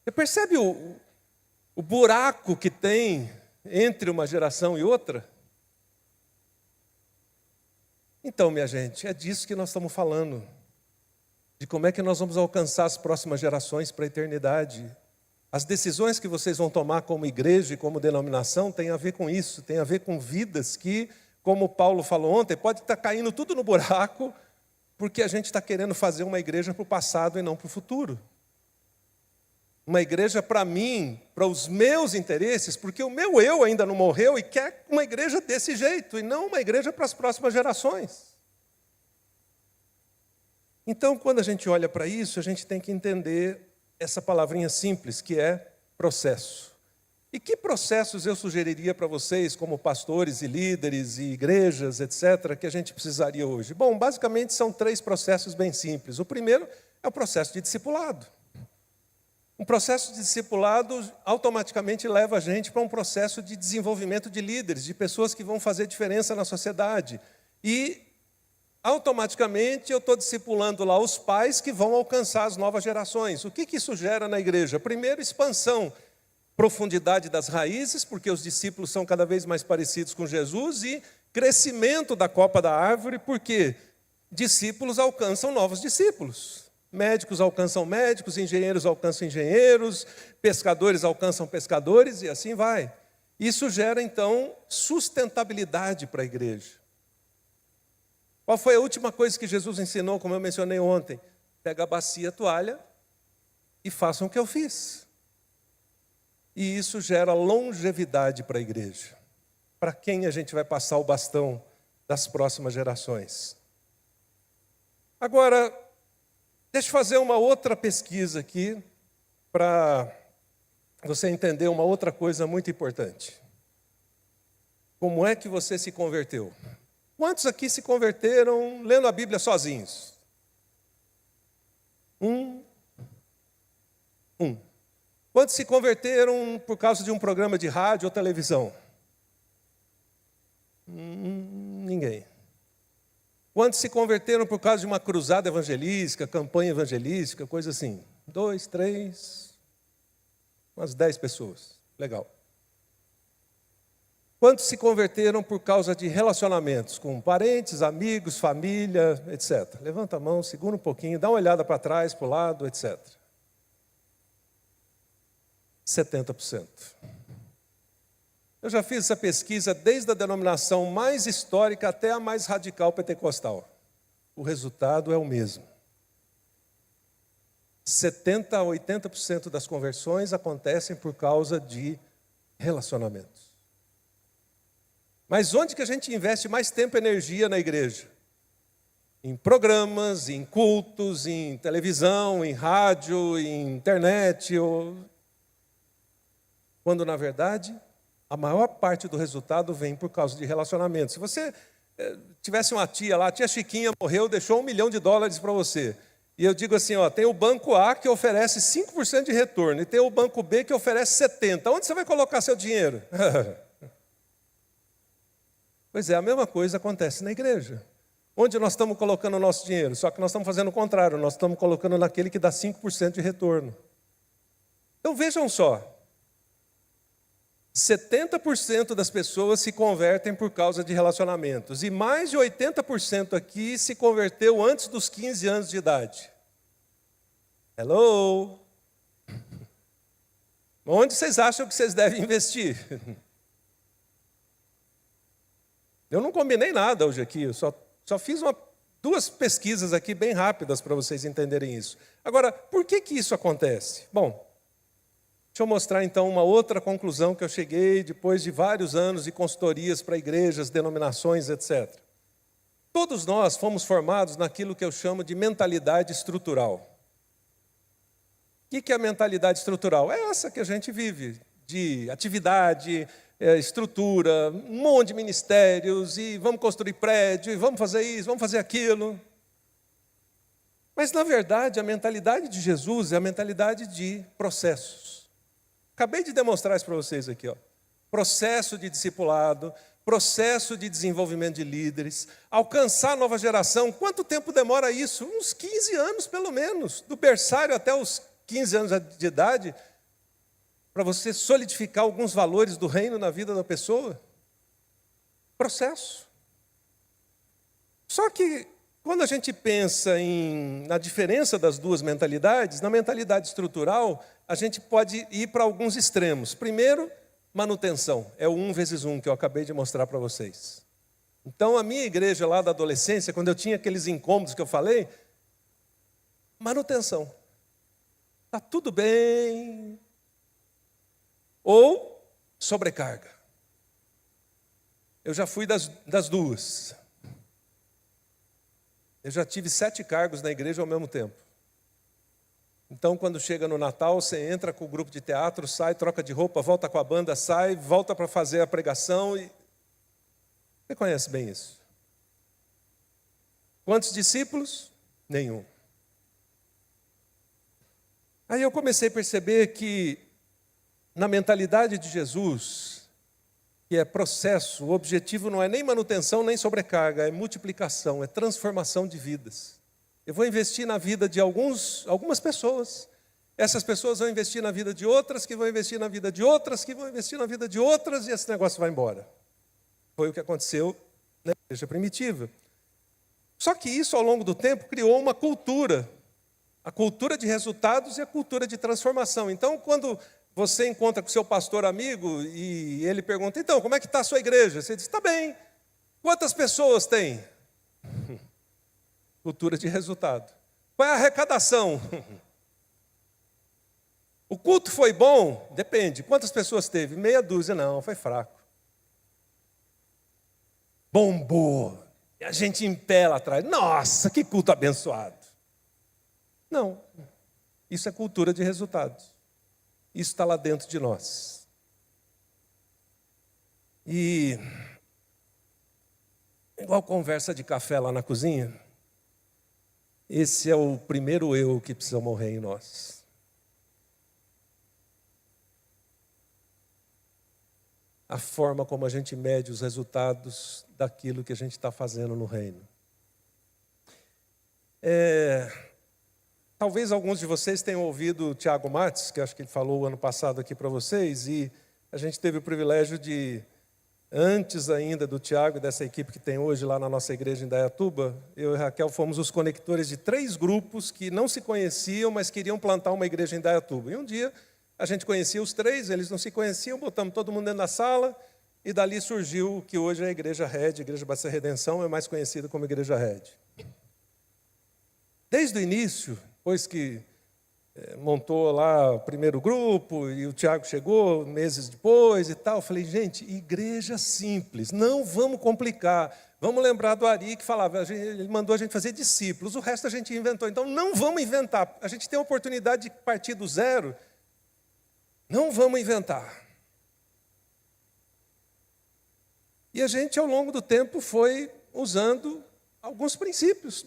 Você percebe o buraco que tem entre uma geração e outra? Então, minha gente, é disso que nós estamos falando. De como é que nós vamos alcançar as próximas gerações para a eternidade. As decisões que vocês vão tomar como igreja e como denominação têm a ver com isso, tem a ver com vidas que, como Paulo falou ontem, pode estar caindo tudo no buraco, porque a gente está querendo fazer uma igreja para o passado e não para o futuro. Uma igreja para mim, para os meus interesses, porque o meu eu ainda não morreu e quer uma igreja desse jeito, e não uma igreja para as próximas gerações. Então, quando a gente olha para isso, a gente tem que entender essa palavrinha simples, que é processo. E que processos eu sugeriria para vocês, como pastores e líderes e igrejas, etc., que a gente precisaria hoje? Bom, basicamente são 3 processos bem simples. O primeiro é o processo de discipulado. Um processo de discipulado automaticamente leva a gente para um processo de desenvolvimento de líderes, de pessoas que vão fazer diferença na sociedade. E automaticamente eu estou discipulando lá os pais que vão alcançar as novas gerações. O que isso gera na igreja? Primeiro, expansão, profundidade das raízes, porque os discípulos são cada vez mais parecidos com Jesus, e crescimento da copa da árvore, porque discípulos alcançam novos discípulos. Médicos alcançam médicos, engenheiros alcançam engenheiros, pescadores alcançam pescadores, e assim vai. Isso gera, então, sustentabilidade para a igreja. Qual foi a última coisa que Jesus ensinou, como eu mencionei ontem? Pega a bacia, a toalha e façam o que eu fiz. E isso gera longevidade para a igreja. Para quem a gente vai passar o bastão das próximas gerações? Agora, deixa eu fazer uma outra pesquisa aqui, para você entender uma outra coisa muito importante. Como é que você se converteu? Quantos aqui se converteram lendo a Bíblia sozinhos? Um. Quantos se converteram por causa de um programa de rádio ou televisão? Ninguém. Quantos se converteram por causa de uma cruzada evangelística, campanha evangelística, coisa assim? 2, 3, umas 10 pessoas. Legal. Quantos se converteram por causa de relacionamentos com parentes, amigos, família, etc.? Levanta a mão, segura um pouquinho, dá uma olhada para trás, para o lado, etc. 70%. Eu já fiz essa pesquisa desde a denominação mais histórica até a mais radical pentecostal. O resultado é o mesmo. 70% a 80% das conversões acontecem por causa de relacionamentos. Mas onde que a gente investe mais tempo e energia na igreja? Em programas, em cultos, em televisão, em rádio, em internet. Quando, na verdade, a maior parte do resultado vem por causa de relacionamentos. Se você tivesse uma tia lá, a tia Chiquinha morreu, deixou $1 milhão para você. E eu digo assim, tem o banco A que oferece 5% de retorno, e tem o banco B que oferece 70%. Onde você vai colocar seu dinheiro? Pois é, a mesma coisa acontece na igreja. Onde nós estamos colocando o nosso dinheiro? Só que nós estamos fazendo o contrário, nós estamos colocando naquele que dá 5% de retorno. Então vejam só, 70% das pessoas se convertem por causa de relacionamentos, e mais de 80% aqui se converteu antes dos 15 anos de idade. Hello? Onde vocês acham que vocês devem investir? Eu não combinei nada hoje aqui, eu só fiz 2 pesquisas aqui bem rápidas para vocês entenderem isso. Agora, por que isso acontece? Bom, deixa eu mostrar então uma outra conclusão que eu cheguei depois de vários anos de consultorias para igrejas, denominações, etc. Todos nós fomos formados naquilo que eu chamo de mentalidade estrutural. O que é a mentalidade estrutural? É essa que a gente vive, de atividade, estrutura, um monte de ministérios, e vamos construir prédio, e vamos fazer isso, vamos fazer aquilo. Mas, na verdade, a mentalidade de Jesus é a mentalidade de processos. Acabei de demonstrar isso para vocês aqui, ó. Processo de discipulado, processo de desenvolvimento de líderes, alcançar a nova geração. Quanto tempo demora isso? Uns 15 anos, pelo menos. Do berçário até os 15 anos de idade, para você solidificar alguns valores do reino na vida da pessoa. Processo. Só que, quando a gente pensa na diferença das duas mentalidades, na mentalidade estrutural, a gente pode ir para alguns extremos. Primeiro, manutenção. É o 1 vezes 1 que eu acabei de mostrar para vocês. Então, a minha igreja lá da adolescência, quando eu tinha aqueles incômodos que eu falei, manutenção. Está tudo bem. Ou sobrecarga. Eu já fui das duas. Eu já tive 7 cargos na igreja ao mesmo tempo. Então, quando chega no Natal, você entra com o grupo de teatro, sai, troca de roupa, volta com a banda, sai, volta para fazer a pregação. Você conhece bem isso. Quantos discípulos? Nenhum. Aí eu comecei a perceber que, na mentalidade de Jesus, que é processo, o objetivo não é nem manutenção, nem sobrecarga, é multiplicação, é transformação de vidas. Eu vou investir na vida de algumas pessoas. Essas pessoas vão investir na vida de outras, que vão investir na vida de outras, que vão investir na vida de outras, e esse negócio vai embora. Foi o que aconteceu na igreja primitiva. Só que isso, ao longo do tempo, criou uma cultura. A cultura de resultados e a cultura de transformação. Então, quando você encontra com seu pastor amigo e ele pergunta, então, como é que está a sua igreja? Você diz, está bem. Quantas pessoas tem? Cultura de resultado. Qual é a arrecadação? O culto foi bom? Depende. Quantas pessoas teve? Meia dúzia. Não, foi fraco. Bombou. E a gente em pé lá atrás. Nossa, que culto abençoado. Não. Isso é cultura de resultados. Isso está lá dentro de nós. E, igual conversa de café lá na cozinha, esse é o primeiro eu que precisa morrer em nós. A forma como a gente mede os resultados daquilo que a gente está fazendo no reino. Talvez alguns de vocês tenham ouvido o Tiago Matos, que acho que ele falou o ano passado aqui para vocês, e a gente teve o privilégio de, antes ainda do Tiago e dessa equipe que tem hoje lá na nossa igreja em Indaiatuba, eu e Raquel fomos os conectores de 3 grupos que não se conheciam, mas queriam plantar uma igreja em Indaiatuba. E um dia a gente conhecia os 3, eles não se conheciam, botamos todo mundo dentro da sala, e dali surgiu o que hoje é a Igreja Red, a Igreja Batista Redenção, é mais conhecida como Igreja Red. Desde o início, depois que montou lá o primeiro grupo, e o Tiago chegou meses depois e tal, eu falei, gente, igreja simples, não vamos complicar. Vamos lembrar do Ari, que falava, ele mandou a gente fazer discípulos, o resto a gente inventou. Então, não vamos inventar. A gente tem a oportunidade de partir do zero, não vamos inventar. E a gente, ao longo do tempo, foi usando alguns princípios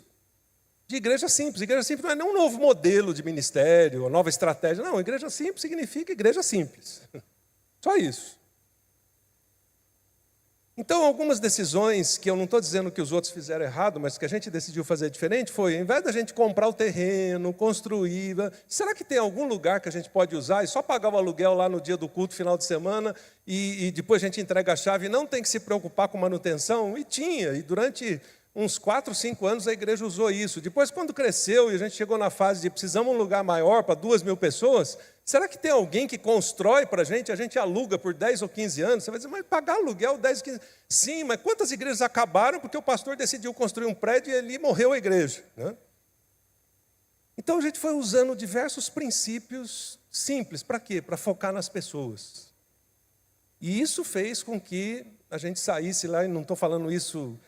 de igreja simples. Igreja simples não é nem um novo modelo de ministério, uma nova estratégia. Não, igreja simples significa igreja simples. Só isso. Então, algumas decisões que eu não estou dizendo que os outros fizeram errado, mas que a gente decidiu fazer diferente, foi, ao invés da gente comprar o terreno, construir, será que tem algum lugar que a gente pode usar e só pagar o aluguel lá no dia do culto, final de semana, e depois a gente entrega a chave e não tem que se preocupar com manutenção? E tinha, e durante uns 4, 5 anos a igreja usou isso. Depois, quando cresceu e a gente chegou na fase de precisamos de um lugar maior para 2.000 pessoas, será que tem alguém que constrói para a gente aluga por 10 ou 15 anos? Você vai dizer, mas pagar aluguel 10 ou 15 anos? Sim, mas quantas igrejas acabaram porque o pastor decidiu construir um prédio e ali morreu a igreja, né? Então a gente foi usando diversos princípios simples. Para quê? Para focar nas pessoas. E isso fez com que a gente saísse lá, e não estou falando isso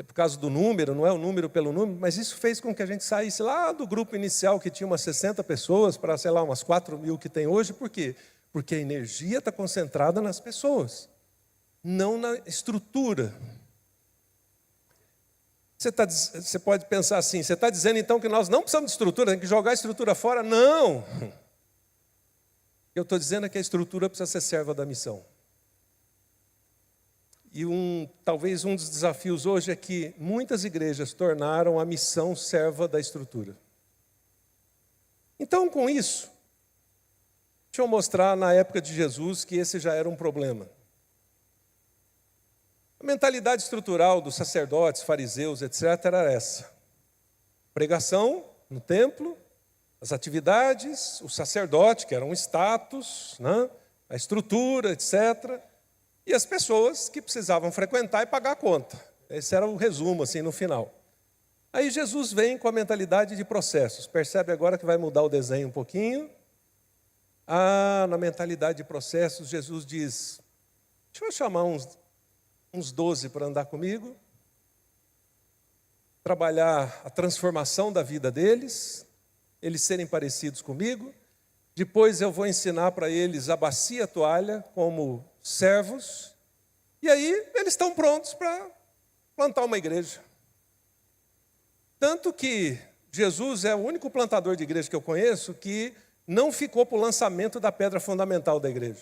por causa do número, não é o número pelo número, mas isso fez com que a gente saísse lá do grupo inicial, que tinha umas 60 pessoas, para, sei lá, umas 4.000 que tem hoje. Por quê? Porque a energia está concentrada nas pessoas, não na estrutura. Você pode pensar assim, você está dizendo então que nós não precisamos de estrutura, tem que jogar a estrutura fora? Não! O que eu estou dizendo é que a estrutura precisa ser serva da missão. E talvez um dos desafios hoje é que muitas igrejas tornaram a missão serva da estrutura. Então, com isso, deixa eu mostrar na época de Jesus que esse já era um problema. A mentalidade estrutural dos sacerdotes, fariseus, etc., era essa. Pregação no templo, as atividades, o sacerdote, que era um status, né? A estrutura, etc., e as pessoas que precisavam frequentar e pagar a conta. Esse era o resumo, assim, no final. Aí Jesus vem com a mentalidade de processos. Percebe agora que vai mudar o desenho um pouquinho? Na mentalidade de processos, Jesus diz, deixa eu chamar uns 12 para andar comigo, trabalhar a transformação da vida deles, eles serem parecidos comigo. Depois eu vou ensinar para eles a bacia e a toalha como servos, e aí eles estão prontos para plantar uma igreja. Tanto que Jesus é o único plantador de igreja que eu conheço que não ficou para o lançamento da pedra fundamental da igreja.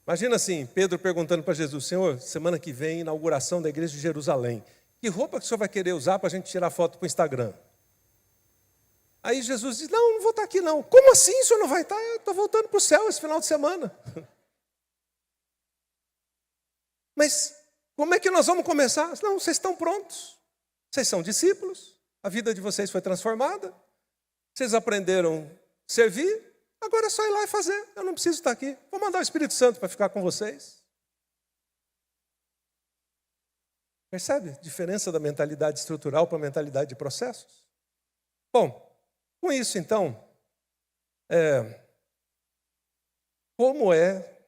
Imagina assim, Pedro perguntando para Jesus, Senhor, semana que vem, inauguração da igreja de Jerusalém, que roupa que o senhor vai querer usar para a gente tirar foto para o Instagram? Aí Jesus diz, não vou estar aqui não. Como assim o senhor não vai estar? Eu estou voltando para o céu esse final de semana. Mas como é que nós vamos começar? Não, vocês estão prontos. Vocês são discípulos. A vida de vocês foi transformada. Vocês aprenderam a servir. Agora é só ir lá e fazer. Eu não preciso estar aqui. Vou mandar o Espírito Santo para ficar com vocês. Percebe a diferença da mentalidade estrutural para a mentalidade de processos? Bom, com isso então, como é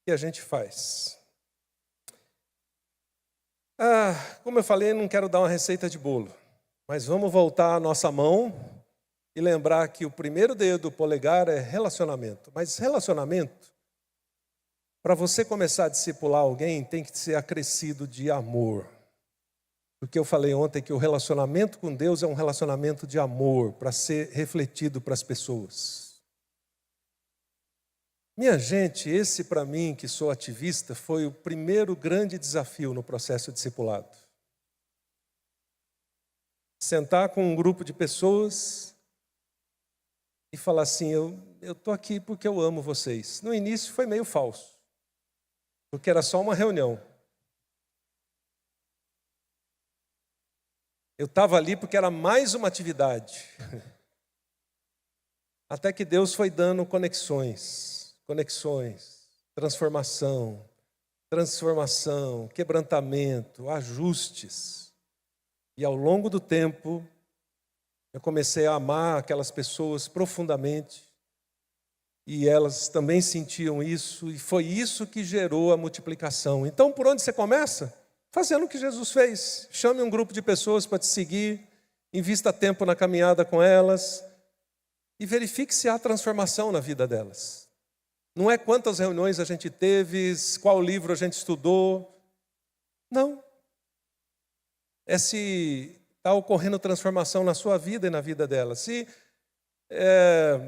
que a gente faz? Como eu falei, não quero dar uma receita de bolo, mas vamos voltar a nossa mão e lembrar que o primeiro dedo, o polegar, é relacionamento. Mas relacionamento, para você começar a discipular alguém, tem que ser acrescido de amor. Porque eu falei ontem que o relacionamento com Deus é um relacionamento de amor, para ser refletido para as pessoas. Minha gente, esse para mim, que sou ativista, foi o primeiro grande desafio no processo discipulado. Sentar com um grupo de pessoas e falar assim, eu estou aqui porque eu amo vocês. No início foi meio falso, porque era só uma reunião. Eu estava ali porque era mais uma atividade. Até que Deus foi dando conexões, transformação, quebrantamento, ajustes. E ao longo do tempo, eu comecei a amar aquelas pessoas profundamente. E elas também sentiam isso, e foi isso que gerou a multiplicação. Então, por onde você começa? Fazendo o que Jesus fez. Chame um grupo de pessoas para te seguir, invista tempo na caminhada com elas e verifique se há transformação na vida delas. Não é quantas reuniões a gente teve, qual livro a gente estudou. Não. É se está ocorrendo transformação na sua vida e na vida delas. Se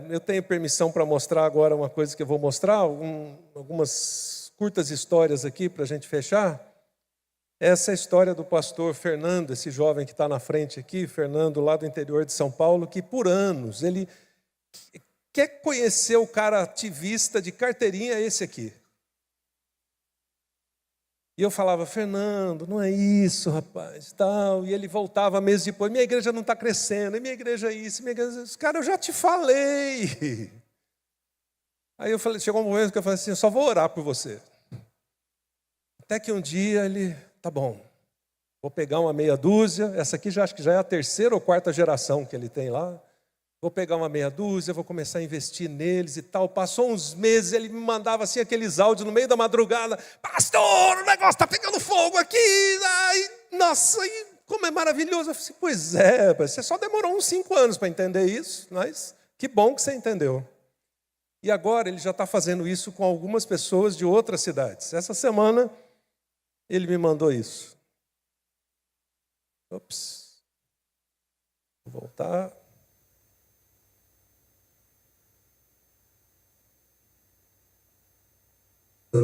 eu tenho permissão para mostrar agora uma coisa que eu vou mostrar, algumas curtas histórias aqui para a gente fechar. Essa é a história do pastor Fernando, esse jovem que está na frente aqui, Fernando, lá do interior de São Paulo, que por anos ele quer conhecer o cara ativista de carteirinha, esse aqui. E eu falava, Fernando, não é isso, rapaz, tal. E ele voltava meses depois, minha igreja não está crescendo, e minha igreja é isso, minha igreja é isso. Cara, eu já te falei. Aí eu falei, chegou um momento que eu falei assim, eu só vou orar por você. Até que um dia ele, tá bom, vou pegar uma meia dúzia, essa aqui acho que já é a terceira ou quarta geração que ele tem lá. Vou pegar uma meia dúzia, vou começar a investir neles e tal. Passou uns meses, ele me mandava assim aqueles áudios no meio da madrugada. Pastor, o negócio está pegando fogo aqui. Ai, nossa, como é maravilhoso. Eu falei assim, pois é, você só demorou uns 5 anos para entender isso, mas que bom que você entendeu. E agora ele já está fazendo isso com algumas pessoas de outras cidades. Essa semana ele me mandou isso. Ops. Vou voltar.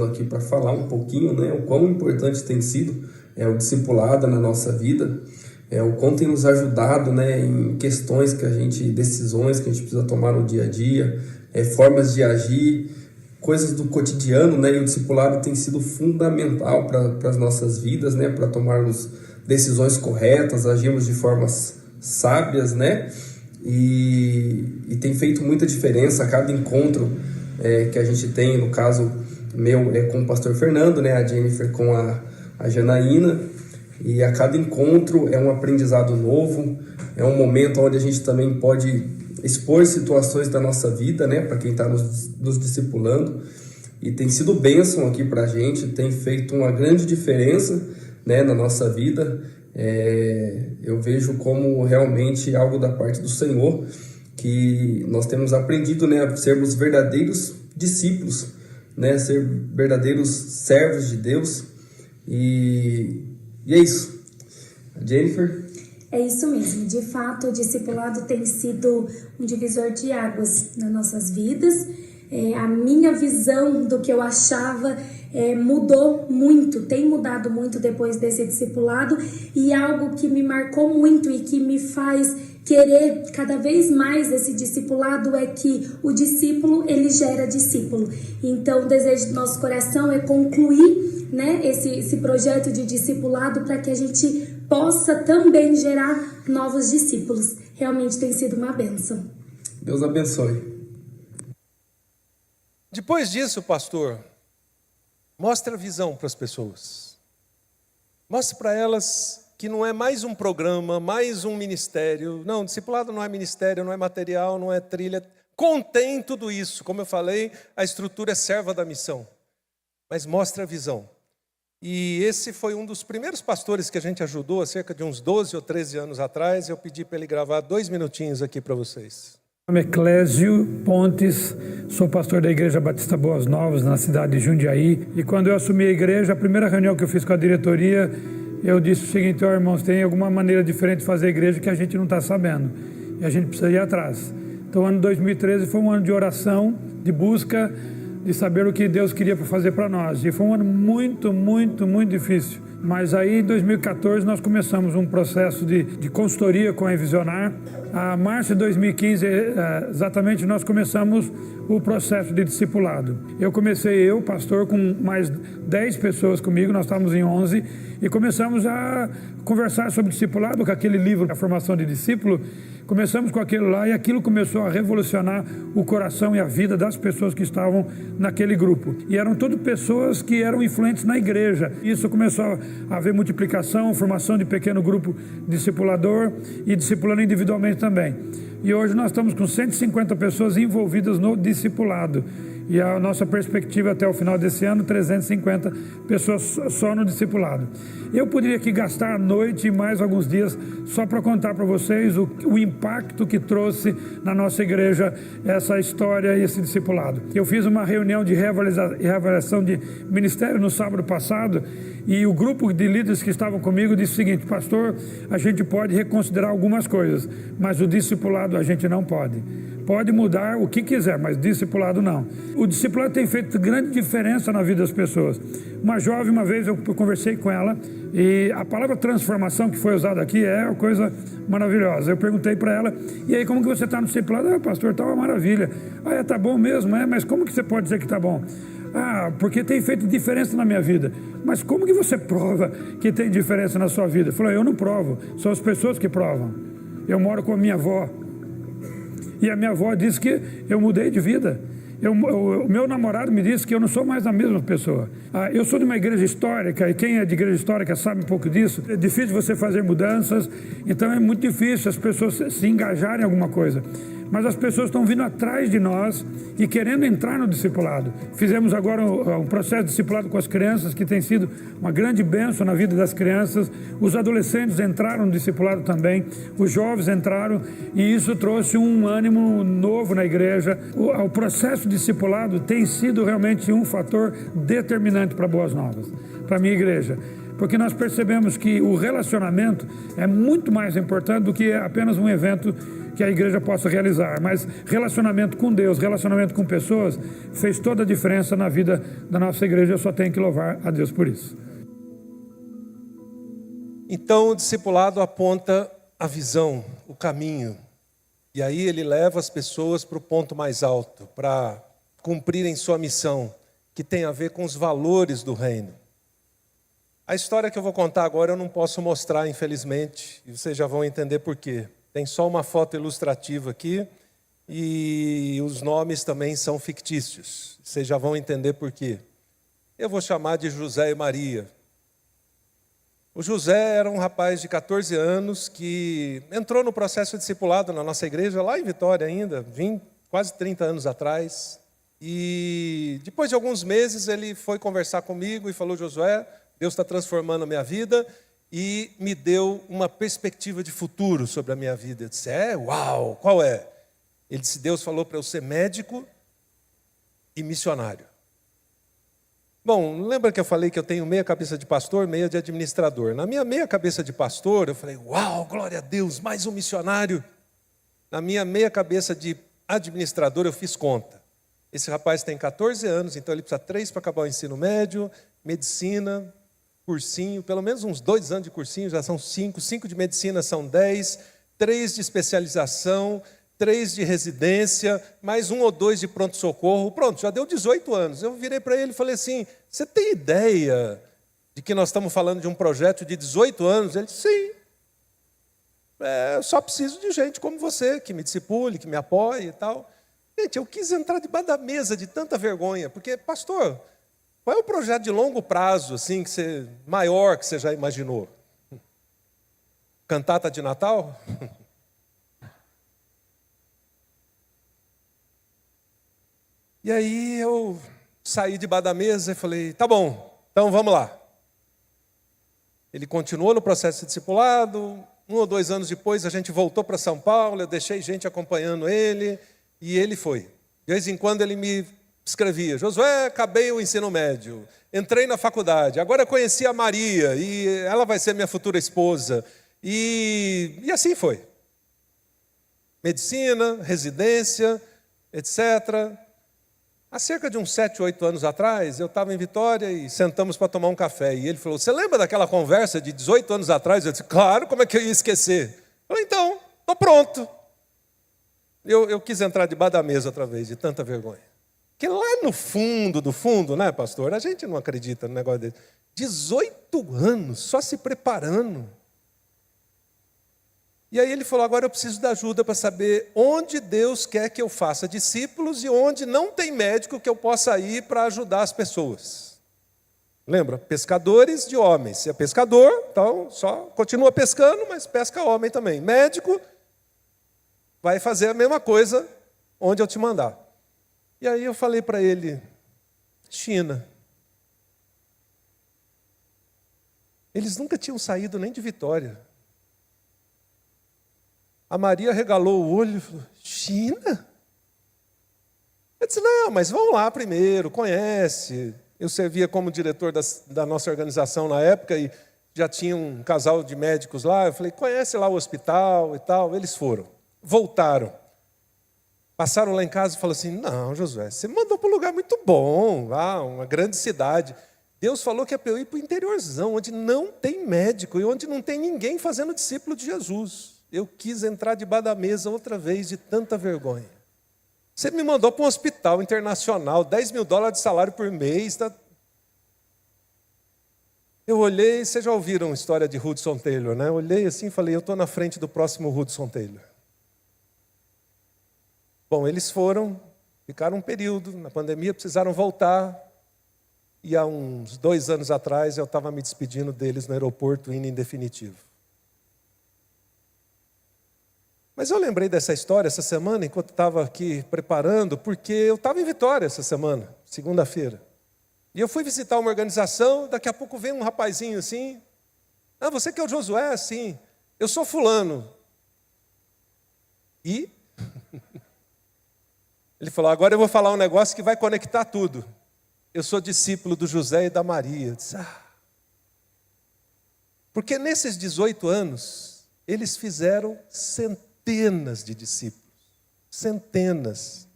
Aqui para falar um pouquinho, né, o quão importante tem sido o discipulado na nossa vida, o quão tem nos ajudado, né, em questões decisões que a gente precisa tomar no dia a dia, formas de agir, coisas do cotidiano, né, e o discipulado tem sido fundamental para as nossas vidas, né, para tomarmos decisões corretas, agirmos de formas sábias, né, e tem feito muita diferença a cada encontro que a gente tem, no caso meu com o pastor Fernando, né, a Jennifer com a Janaína, e a cada encontro é um aprendizado novo, é um momento onde a gente também pode expor situações da nossa vida, né, para quem está nos discipulando, e tem sido bênção aqui para a gente, tem feito uma grande diferença, né, na nossa vida. Eu vejo como realmente algo da parte do Senhor, que nós temos aprendido, né, a sermos verdadeiros discípulos, né, ser verdadeiros servos de Deus, e é isso. Jennifer? É isso mesmo, de fato o discipulado tem sido um divisor de águas nas nossas vidas. A minha visão do que eu achava mudou muito, tem mudado muito depois desse discipulado, e algo que me marcou muito e que me faz querer cada vez mais esse discipulado é que o discípulo, ele gera discípulo. Então o desejo do nosso coração é concluir, né, esse projeto de discipulado para que a gente possa também gerar novos discípulos. Realmente tem sido uma bênção. Deus abençoe. Depois disso, pastor, mostre a visão para as pessoas. Mostre para elas que não é mais um programa, mais um ministério. Não, discipulado não é ministério, não é material, não é trilha. Contém tudo isso. Como eu falei, a estrutura é serva da missão. Mas mostre a visão. E esse foi um dos primeiros pastores que a gente ajudou, há cerca de uns 12 ou 13 anos atrás. Eu pedi para ele gravar 2 minutinhos aqui para vocês. Meu nome é Clésio Pontes, sou pastor da Igreja Batista Boas Novas, na cidade de Jundiaí. E quando eu assumi a igreja, a primeira reunião que eu fiz com a diretoria, eu disse o seguinte: ó, irmãos, tem alguma maneira diferente de fazer a igreja que a gente não está sabendo, e a gente precisa ir atrás. Então o ano 2013 foi um ano de oração, de busca, de saber o que Deus queria fazer para nós. E foi um ano muito, muito, muito difícil. Mas aí em 2014 nós começamos um processo de consultoria com a Envisionar. A março de 2015, exatamente, nós começamos o processo de discipulado. Eu comecei, pastor, com mais 10 pessoas comigo, nós estávamos em 11, e começamos a conversar sobre discipulado, com aquele livro, A Formação de Discípulo. Começamos com aquilo lá, e aquilo começou a revolucionar o coração e a vida das pessoas que estavam naquele grupo. E eram todas pessoas que eram influentes na igreja. Isso começou a haver multiplicação, formação de pequeno grupo discipulador e discipulando individualmente também. E hoje nós estamos com 150 pessoas envolvidas no discipulado. E a nossa perspectiva até o final desse ano, 350 pessoas só no discipulado. Eu poderia aqui gastar a noite e mais alguns dias só para contar para vocês o impacto que trouxe na nossa igreja essa história e esse discipulado. Eu fiz uma reunião de reavaliação de ministério no sábado passado, e o grupo de líderes que estavam comigo disse o seguinte: pastor, a gente pode reconsiderar algumas coisas, mas o discipulado a gente não pode. Pode mudar o que quiser, mas discipulado não. O discipulado tem feito grande diferença na vida das pessoas. Uma jovem, uma vez eu conversei com ela, e a palavra transformação que foi usada aqui é uma coisa maravilhosa. Eu perguntei para ela: e aí, como que você está no discipulado? Pastor, está uma maravilha. Tá bom mesmo, mas como que você pode dizer que está bom? Porque tem feito diferença na minha vida. Mas como que você prova que tem diferença na sua vida? Falou: eu não provo, são as pessoas que provam. Eu moro com a minha avó, e a minha avó disse que eu mudei de vida. O meu namorado me disse que eu não sou mais a mesma pessoa. Eu sou de uma igreja histórica, e quem é de igreja histórica sabe um pouco disso. É difícil você fazer mudanças, então é muito difícil as pessoas se engajarem em alguma coisa. Mas as pessoas estão vindo atrás de nós e querendo entrar no discipulado. Fizemos agora um processo de discipulado com as crianças, que tem sido uma grande bênção na vida das crianças. Os adolescentes entraram no discipulado também, os jovens entraram, e isso trouxe um ânimo novo na igreja. O processo de discipulado tem sido realmente um fator determinante para Boas Novas, para a minha igreja. porque nós percebemos que o relacionamento é muito mais importante do que apenas um evento que a igreja possa realizar, mas relacionamento com Deus, relacionamento com pessoas, fez toda a diferença na vida da nossa igreja. Eu só tenho que louvar a Deus por isso. Então o discipulado aponta a visão, o caminho, e aí ele leva as pessoas para o ponto mais alto, para cumprirem sua missão, que tem a ver com os valores do reino. A história que eu vou contar agora eu não posso mostrar, infelizmente, e vocês já vão entender por quê. Tem só uma foto ilustrativa aqui, e os nomes também são fictícios. Vocês já vão entender por quê. Eu vou chamar de José e Maria. O José era um rapaz de 14 anos que entrou no processo de discipulado na nossa igreja, lá em Vitória ainda, quase 30 anos atrás. E depois de alguns meses ele foi conversar comigo e falou: Josué, Deus está transformando a minha vida e me deu uma perspectiva de futuro sobre a minha vida. Eu disse: uau, qual é? Ele disse: Deus falou para eu ser médico e missionário. Bom, lembra que eu falei que eu tenho meia cabeça de pastor, meia de administrador? Na minha meia cabeça de pastor, eu falei: uau, glória a Deus, mais um missionário. Na minha meia cabeça de administrador, eu fiz conta. Esse rapaz tem 14 anos, então ele precisa 3 para acabar o ensino médio, medicina, cursinho, pelo menos uns 2 anos de cursinho, já são 5 de medicina são 10, 3 de especialização, 3 de residência, mais 1 ou 2 de pronto-socorro. Pronto, já deu 18 anos. Eu virei para ele e falei assim: você tem ideia de que nós estamos falando de um projeto de 18 anos? Ele disse: sim. Eu só preciso de gente como você, que me discipule, que me apoie e tal. Gente, eu quis entrar debaixo da mesa de tanta vergonha, porque, pastor, qual é o projeto de longo prazo, assim, maior que você já imaginou? Cantata de Natal? E aí eu saí debaixo da mesa e falei: tá bom, então vamos lá. Ele continuou no processo de discipulado. 1 ou 2 anos depois a gente voltou para São Paulo, eu deixei gente acompanhando ele, e ele foi. De vez em quando ele me escrevia: Josué, acabei o ensino médio, entrei na faculdade, agora conheci a Maria, e ela vai ser minha futura esposa. E assim foi. Medicina, residência, etc. Há cerca de uns 7, 8 anos atrás, eu estava em Vitória e sentamos para tomar um café. E ele falou: você lembra daquela conversa de 18 anos atrás? Eu disse: claro, como é que eu ia esquecer? Eu falei: então, estou pronto. Eu quis entrar debaixo da mesa outra vez, de tanta vergonha. Porque lá no fundo do fundo, né, pastor? A gente não acredita no negócio dele. 18 anos, só se preparando. E aí ele falou: agora eu preciso da ajuda para saber onde Deus quer que eu faça discípulos e onde não tem médico que eu possa ir para ajudar as pessoas. Lembra? Pescadores de homens. Se é pescador, então só continua pescando, mas pesca homem também. Médico, vai fazer a mesma coisa onde eu te mandar. E aí eu falei para ele: China. Eles nunca tinham saído nem de Vitória. A Maria regalou o olho e falou: China? Eu disse: não, mas vão lá primeiro, conhece. Eu servia como diretor da nossa organização na época e já tinha um casal de médicos lá. Eu falei: conhece lá o hospital e tal. Eles foram, voltaram. Passaram lá em casa e falaram assim: não, Josué, você me mandou para um lugar muito bom, lá, uma grande cidade. Deus falou que é para eu ir para o interiorzão, onde não tem médico e onde não tem ninguém fazendo discípulo de Jesus. Eu quis entrar debaixo da mesa outra vez de tanta vergonha. Você me mandou para um hospital internacional, $10 mil de salário por mês. Tá? Eu olhei, vocês já ouviram a história de Hudson Taylor, né? Eu olhei assim e falei: eu estou na frente do próximo Hudson Taylor. Bom, eles foram, ficaram um período, na pandemia precisaram voltar. E há uns 2 anos atrás eu estava me despedindo deles no aeroporto, indo em definitivo. Mas eu lembrei dessa história essa semana, enquanto estava aqui preparando, porque eu estava em Vitória essa semana, segunda-feira. E eu fui visitar uma organização, daqui a pouco vem um rapazinho assim: ah, você que é o Josué? Sim. Eu sou fulano. E? Ele falou: agora eu vou falar um negócio que vai conectar tudo. Eu sou discípulo do José e da Maria. Eu disse: Porque nesses 18 anos, eles fizeram centenas de discípulos. Centenas.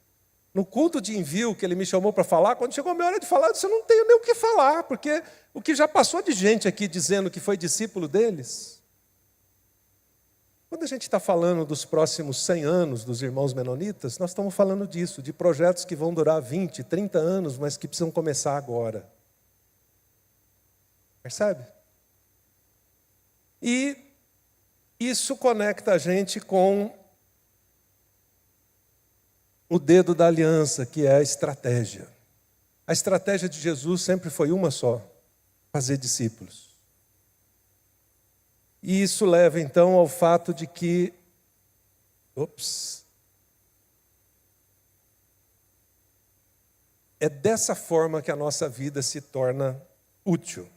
No culto de envio que ele me chamou para falar, quando chegou a minha hora de falar, eu disse, eu não tenho nem o que falar, porque o que já passou de gente aqui dizendo que foi discípulo deles. Quando a gente está falando dos próximos 100 anos dos irmãos menonitas, nós estamos falando disso, de projetos que vão durar 20, 30 anos, mas que precisam começar agora. Percebe? E isso conecta a gente com o dedo da aliança, que é a estratégia. A estratégia de Jesus sempre foi uma só: fazer discípulos. E isso leva então ao fato de que, é dessa forma que a nossa vida se torna útil.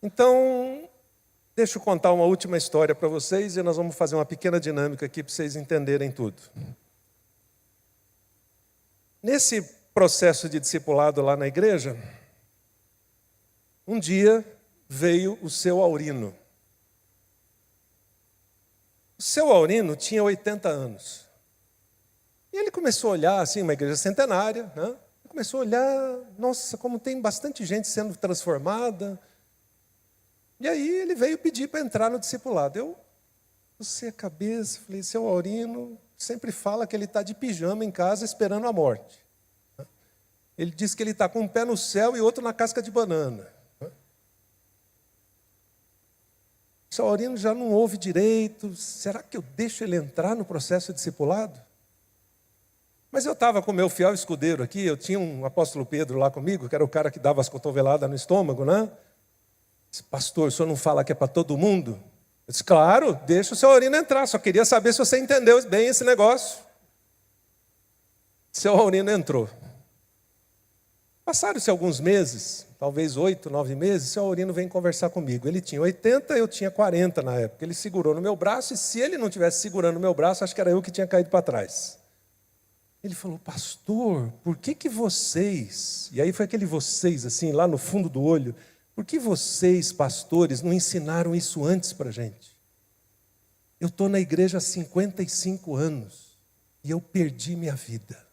Então, deixa eu contar uma última história para vocês e nós vamos fazer uma pequena dinâmica aqui para vocês entenderem tudo. Nesse processo de discipulado lá na igreja, um dia veio o seu Aurino. O seu Aurino tinha 80 anos. E ele começou a olhar, assim, uma igreja centenária, né? Começou a olhar, nossa, como tem bastante gente sendo transformada. E aí ele veio pedir para entrar no discipulado. Eu cocei a cabeça, falei, seu Aurino sempre fala que ele está de pijama em casa esperando a morte. Ele diz que ele está com um pé no céu e outro na casca de banana. O seu Aurino já não ouve direito. Será que eu deixo ele entrar no processo de discipulado? Mas eu estava com o meu fiel escudeiro aqui, eu tinha um apóstolo Pedro lá comigo, que era o cara que dava as cotoveladas no estômago, né? Disse, pastor, o senhor não fala que é para todo mundo? Eu disse, claro, deixa o seu Aurino entrar, só queria saber se você entendeu bem esse negócio. Seu Aurino entrou. Passaram-se alguns meses, talvez 8, 9 meses, seu Aurino vem conversar comigo. Ele tinha 80, eu tinha 40 na época. Ele segurou no meu braço e se ele não tivesse segurando no meu braço, acho que era eu que tinha caído para trás. Ele falou, pastor, por que vocês, e aí foi aquele vocês assim, lá no fundo do olho, por que vocês, pastores, não ensinaram isso antes para a gente? Eu estou na igreja há 55 anos e eu perdi minha vida.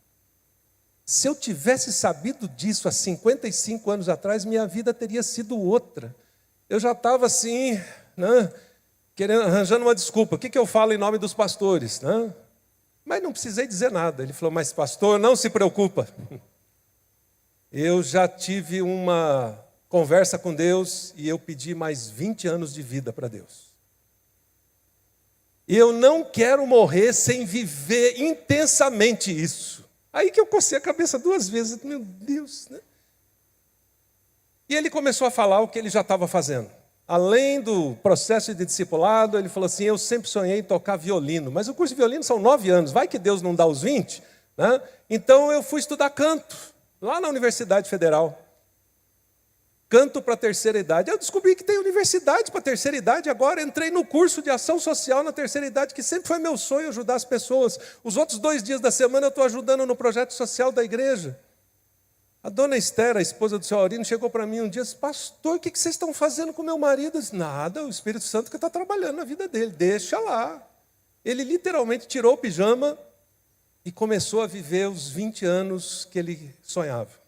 Se eu tivesse sabido disso há 55 anos atrás, minha vida teria sido outra. Eu já estava assim, né, arranjando uma desculpa. O que eu falo em nome dos pastores? Né? Mas não precisei dizer nada. Ele falou, mas pastor, não se preocupa. Eu já tive uma conversa com Deus e eu pedi mais 20 anos de vida para Deus. E eu não quero morrer sem viver intensamente isso. Aí que eu cocei a cabeça 2 vezes, meu Deus, né? E ele começou a falar o que ele já estava fazendo. Além do processo de discipulado, ele falou assim, eu sempre sonhei em tocar violino, mas o curso de violino são 9 anos, vai que Deus não dá os 20, né? Então eu fui estudar canto, lá na Universidade Federal. Canto para a terceira idade. Eu descobri que tem universidade para a terceira idade agora. Entrei no curso de ação social na terceira idade, que sempre foi meu sonho ajudar as pessoas. Os outros 2 dias da semana eu estou ajudando no projeto social da igreja. A dona Esther, a esposa do seu Aurino, chegou para mim um dia e disse, pastor, o que vocês estão fazendo com meu marido? Eu disse, nada, o Espírito Santo que está trabalhando na vida dele, deixa lá. Ele literalmente tirou o pijama e começou a viver os 20 anos que ele sonhava.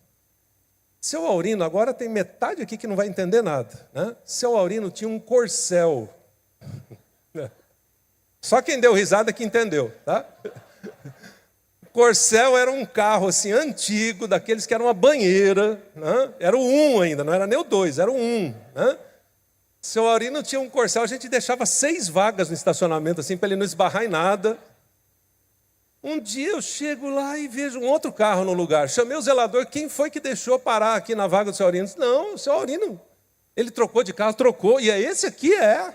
Seu Aurino, agora tem metade aqui que não vai entender nada, né? Seu Aurino tinha um Corcel. Só quem deu risada que entendeu, tá? Corcel era um carro assim antigo, daqueles que era uma banheira, né? Era o 1 ainda, não era nem o 2, era o 1, né? Seu Aurino tinha um Corcel, a gente deixava 6 vagas no estacionamento assim para ele não esbarrar em nada. Um dia eu chego lá e vejo um outro carro no lugar. Chamei o zelador, quem foi que deixou parar aqui na vaga do seu Aurino? Disse, não, o seu Aurino, ele trocou de carro, trocou, e esse aqui é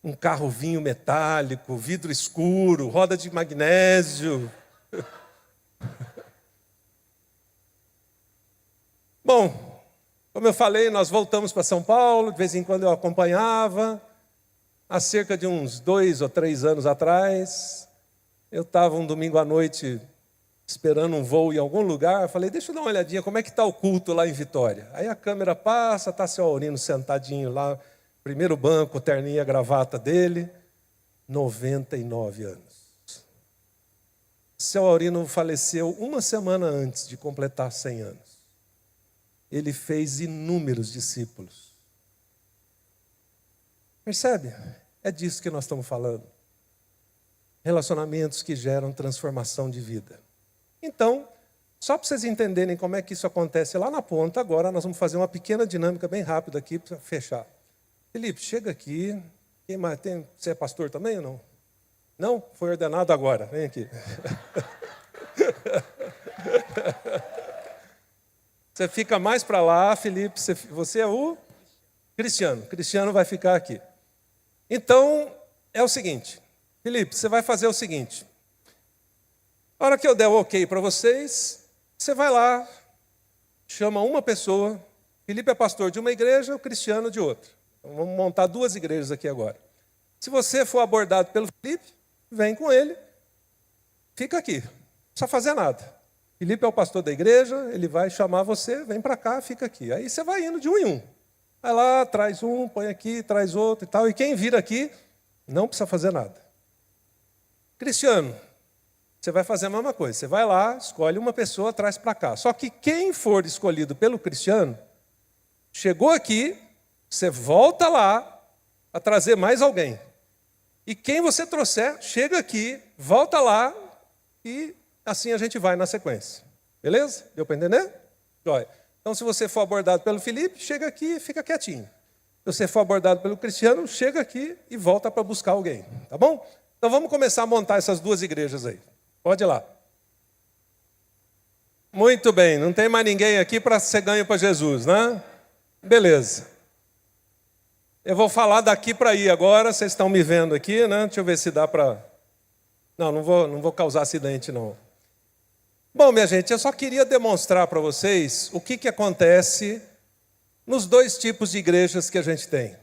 um carro vinho metálico, vidro escuro, roda de magnésio. Bom, como eu falei, nós voltamos para São Paulo, de vez em quando eu acompanhava. Há cerca de uns 2 ou 3 anos atrás, eu estava um domingo à noite esperando um voo em algum lugar, eu falei, deixa eu dar uma olhadinha, como é que está o culto lá em Vitória? Aí a câmera passa, está seu Aurino sentadinho lá, primeiro banco, terninha, gravata dele, 99 anos. Seu Aurino faleceu uma semana antes de completar 100 anos. Ele fez inúmeros discípulos. Percebe? É disso que nós estamos falando. Relacionamentos que geram transformação de vida. Então, só para vocês entenderem como é que isso acontece lá na ponta, agora nós vamos fazer uma pequena dinâmica bem rápida aqui para fechar. Felipe, chega aqui. Quem mais tem? Você é pastor também ou não? Não? Foi ordenado agora. Vem aqui. Você fica mais para lá, Felipe. Você é o Cristiano. Cristiano vai ficar aqui. Então, é o seguinte. Felipe, você vai fazer o seguinte. A hora que eu der o ok para vocês, você vai lá, chama uma pessoa. Felipe é pastor de uma igreja, o Cristiano de outra. Então, vamos montar 2 igrejas aqui agora. Se você for abordado pelo Felipe, vem com ele, fica aqui, não precisa fazer nada. Felipe é o pastor da igreja, ele vai chamar você, vem para cá, fica aqui. Aí você vai indo de um em um. Vai lá, traz um, põe aqui, traz outro e tal. E quem vir aqui, não precisa fazer nada. Cristiano, você vai fazer a mesma coisa. Você vai lá, escolhe uma pessoa, traz para cá. Só que quem for escolhido pelo Cristiano, chegou aqui, você volta lá a trazer mais alguém. E quem você trouxer, chega aqui, volta lá e assim a gente vai na sequência. Beleza? Deu para entender? Joia. Então, se você for abordado pelo Felipe, chega aqui e fica quietinho. Se você for abordado pelo Cristiano, chega aqui e volta para buscar alguém. Tá bom? Então, vamos começar a montar essas 2 igrejas aí. Pode ir lá. Muito bem. Não tem mais ninguém aqui para ser ganho para Jesus, né? Beleza. Eu vou falar daqui para aí agora, vocês estão me vendo aqui, né? Deixa eu ver se dá para... Não vou causar acidente, não. Bom, minha gente, eu só queria demonstrar para vocês o que acontece nos 2 tipos de igrejas que a gente tem.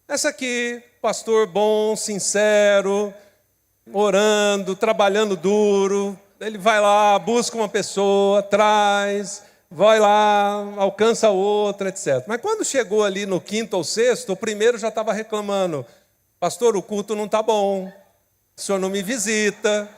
Essa aqui, pastor bom, sincero, orando, trabalhando duro, ele vai lá, busca uma pessoa, traz... vai lá, alcança outra, etc. Mas quando chegou ali no 5º ou 6º, o primeiro já estava reclamando. Pastor, o culto não está bom. O senhor não me visita.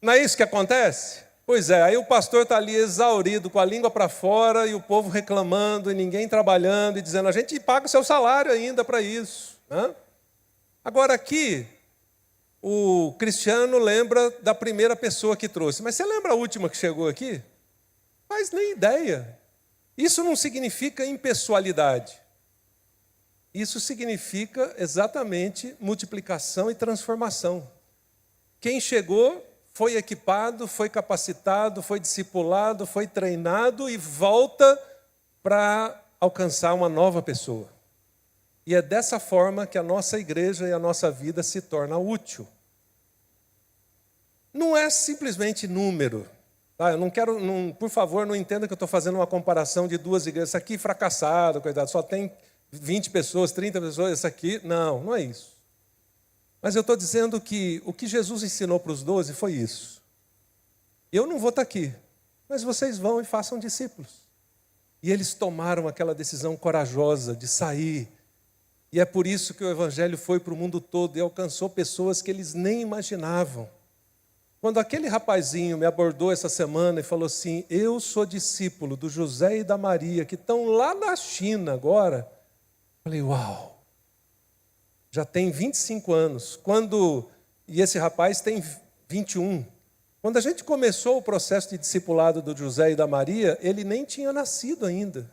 Não é isso que acontece? Pois é, aí o pastor está ali exaurido, com a língua para fora, e o povo reclamando, e ninguém trabalhando, e dizendo, a gente paga o seu salário ainda para isso. Agora aqui... o Cristiano lembra da primeira pessoa que trouxe. Mas você lembra a última que chegou aqui? Faz nem ideia. Isso não significa impessoalidade. Isso significa exatamente multiplicação e transformação. Quem chegou foi equipado, foi capacitado, foi discipulado, foi treinado e volta para alcançar uma nova pessoa. E é dessa forma que a nossa igreja e a nossa vida se torna útil. Não é simplesmente número. Tá? Eu não quero, por favor, não entenda que eu estou fazendo uma comparação de 2 igrejas. Essa aqui fracassada, coitado, só tem 20 pessoas, 30 pessoas, essa aqui. Não é isso. Mas eu estou dizendo que o que Jesus ensinou para os 12 foi isso. Eu não vou estar aqui, mas vocês vão e façam discípulos. E eles tomaram aquela decisão corajosa de sair. E é por isso que o Evangelho foi para o mundo todo e alcançou pessoas que eles nem imaginavam. Quando aquele rapazinho me abordou essa semana e falou assim, eu sou discípulo do José e da Maria, que estão lá na China agora, eu falei, uau, já tem 25 anos. E esse rapaz tem 21. Quando a gente começou o processo de discipulado do José e da Maria, ele nem tinha nascido ainda.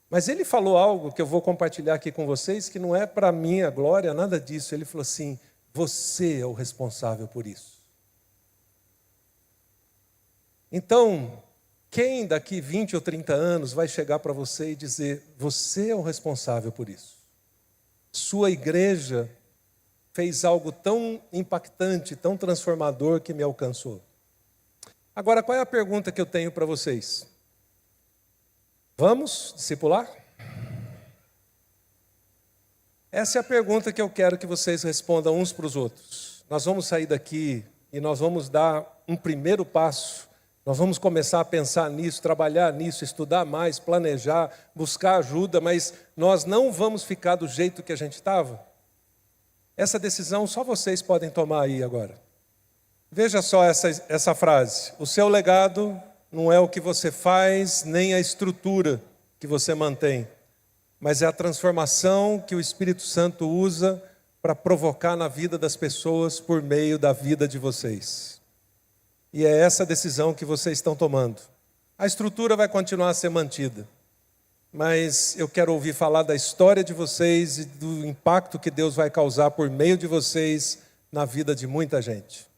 Mas ele falou algo que eu vou compartilhar aqui com vocês, que não é para minha glória, nada disso. Ele falou assim, você é o responsável por isso. Então, quem daqui 20 ou 30 anos vai chegar para você e dizer, você é o responsável por isso? Sua igreja fez algo tão impactante, tão transformador que me alcançou. Agora, qual é a pergunta que eu tenho para vocês? Vamos discipular? Essa é a pergunta que eu quero que vocês respondam uns para os outros. Nós vamos sair daqui e nós vamos dar um primeiro passo Nós vamos começar a pensar nisso, trabalhar nisso, estudar mais, planejar, buscar ajuda, mas nós não vamos ficar do jeito que a gente estava. Essa decisão só vocês podem tomar aí agora. Veja só essa frase: o seu legado não é o que você faz, nem a estrutura que você mantém, mas é a transformação que o Espírito Santo usa para provocar na vida das pessoas por meio da vida de vocês. E é essa decisão que vocês estão tomando. A estrutura vai continuar a ser mantida, mas eu quero ouvir falar da história de vocês e do impacto que Deus vai causar por meio de vocês na vida de muita gente.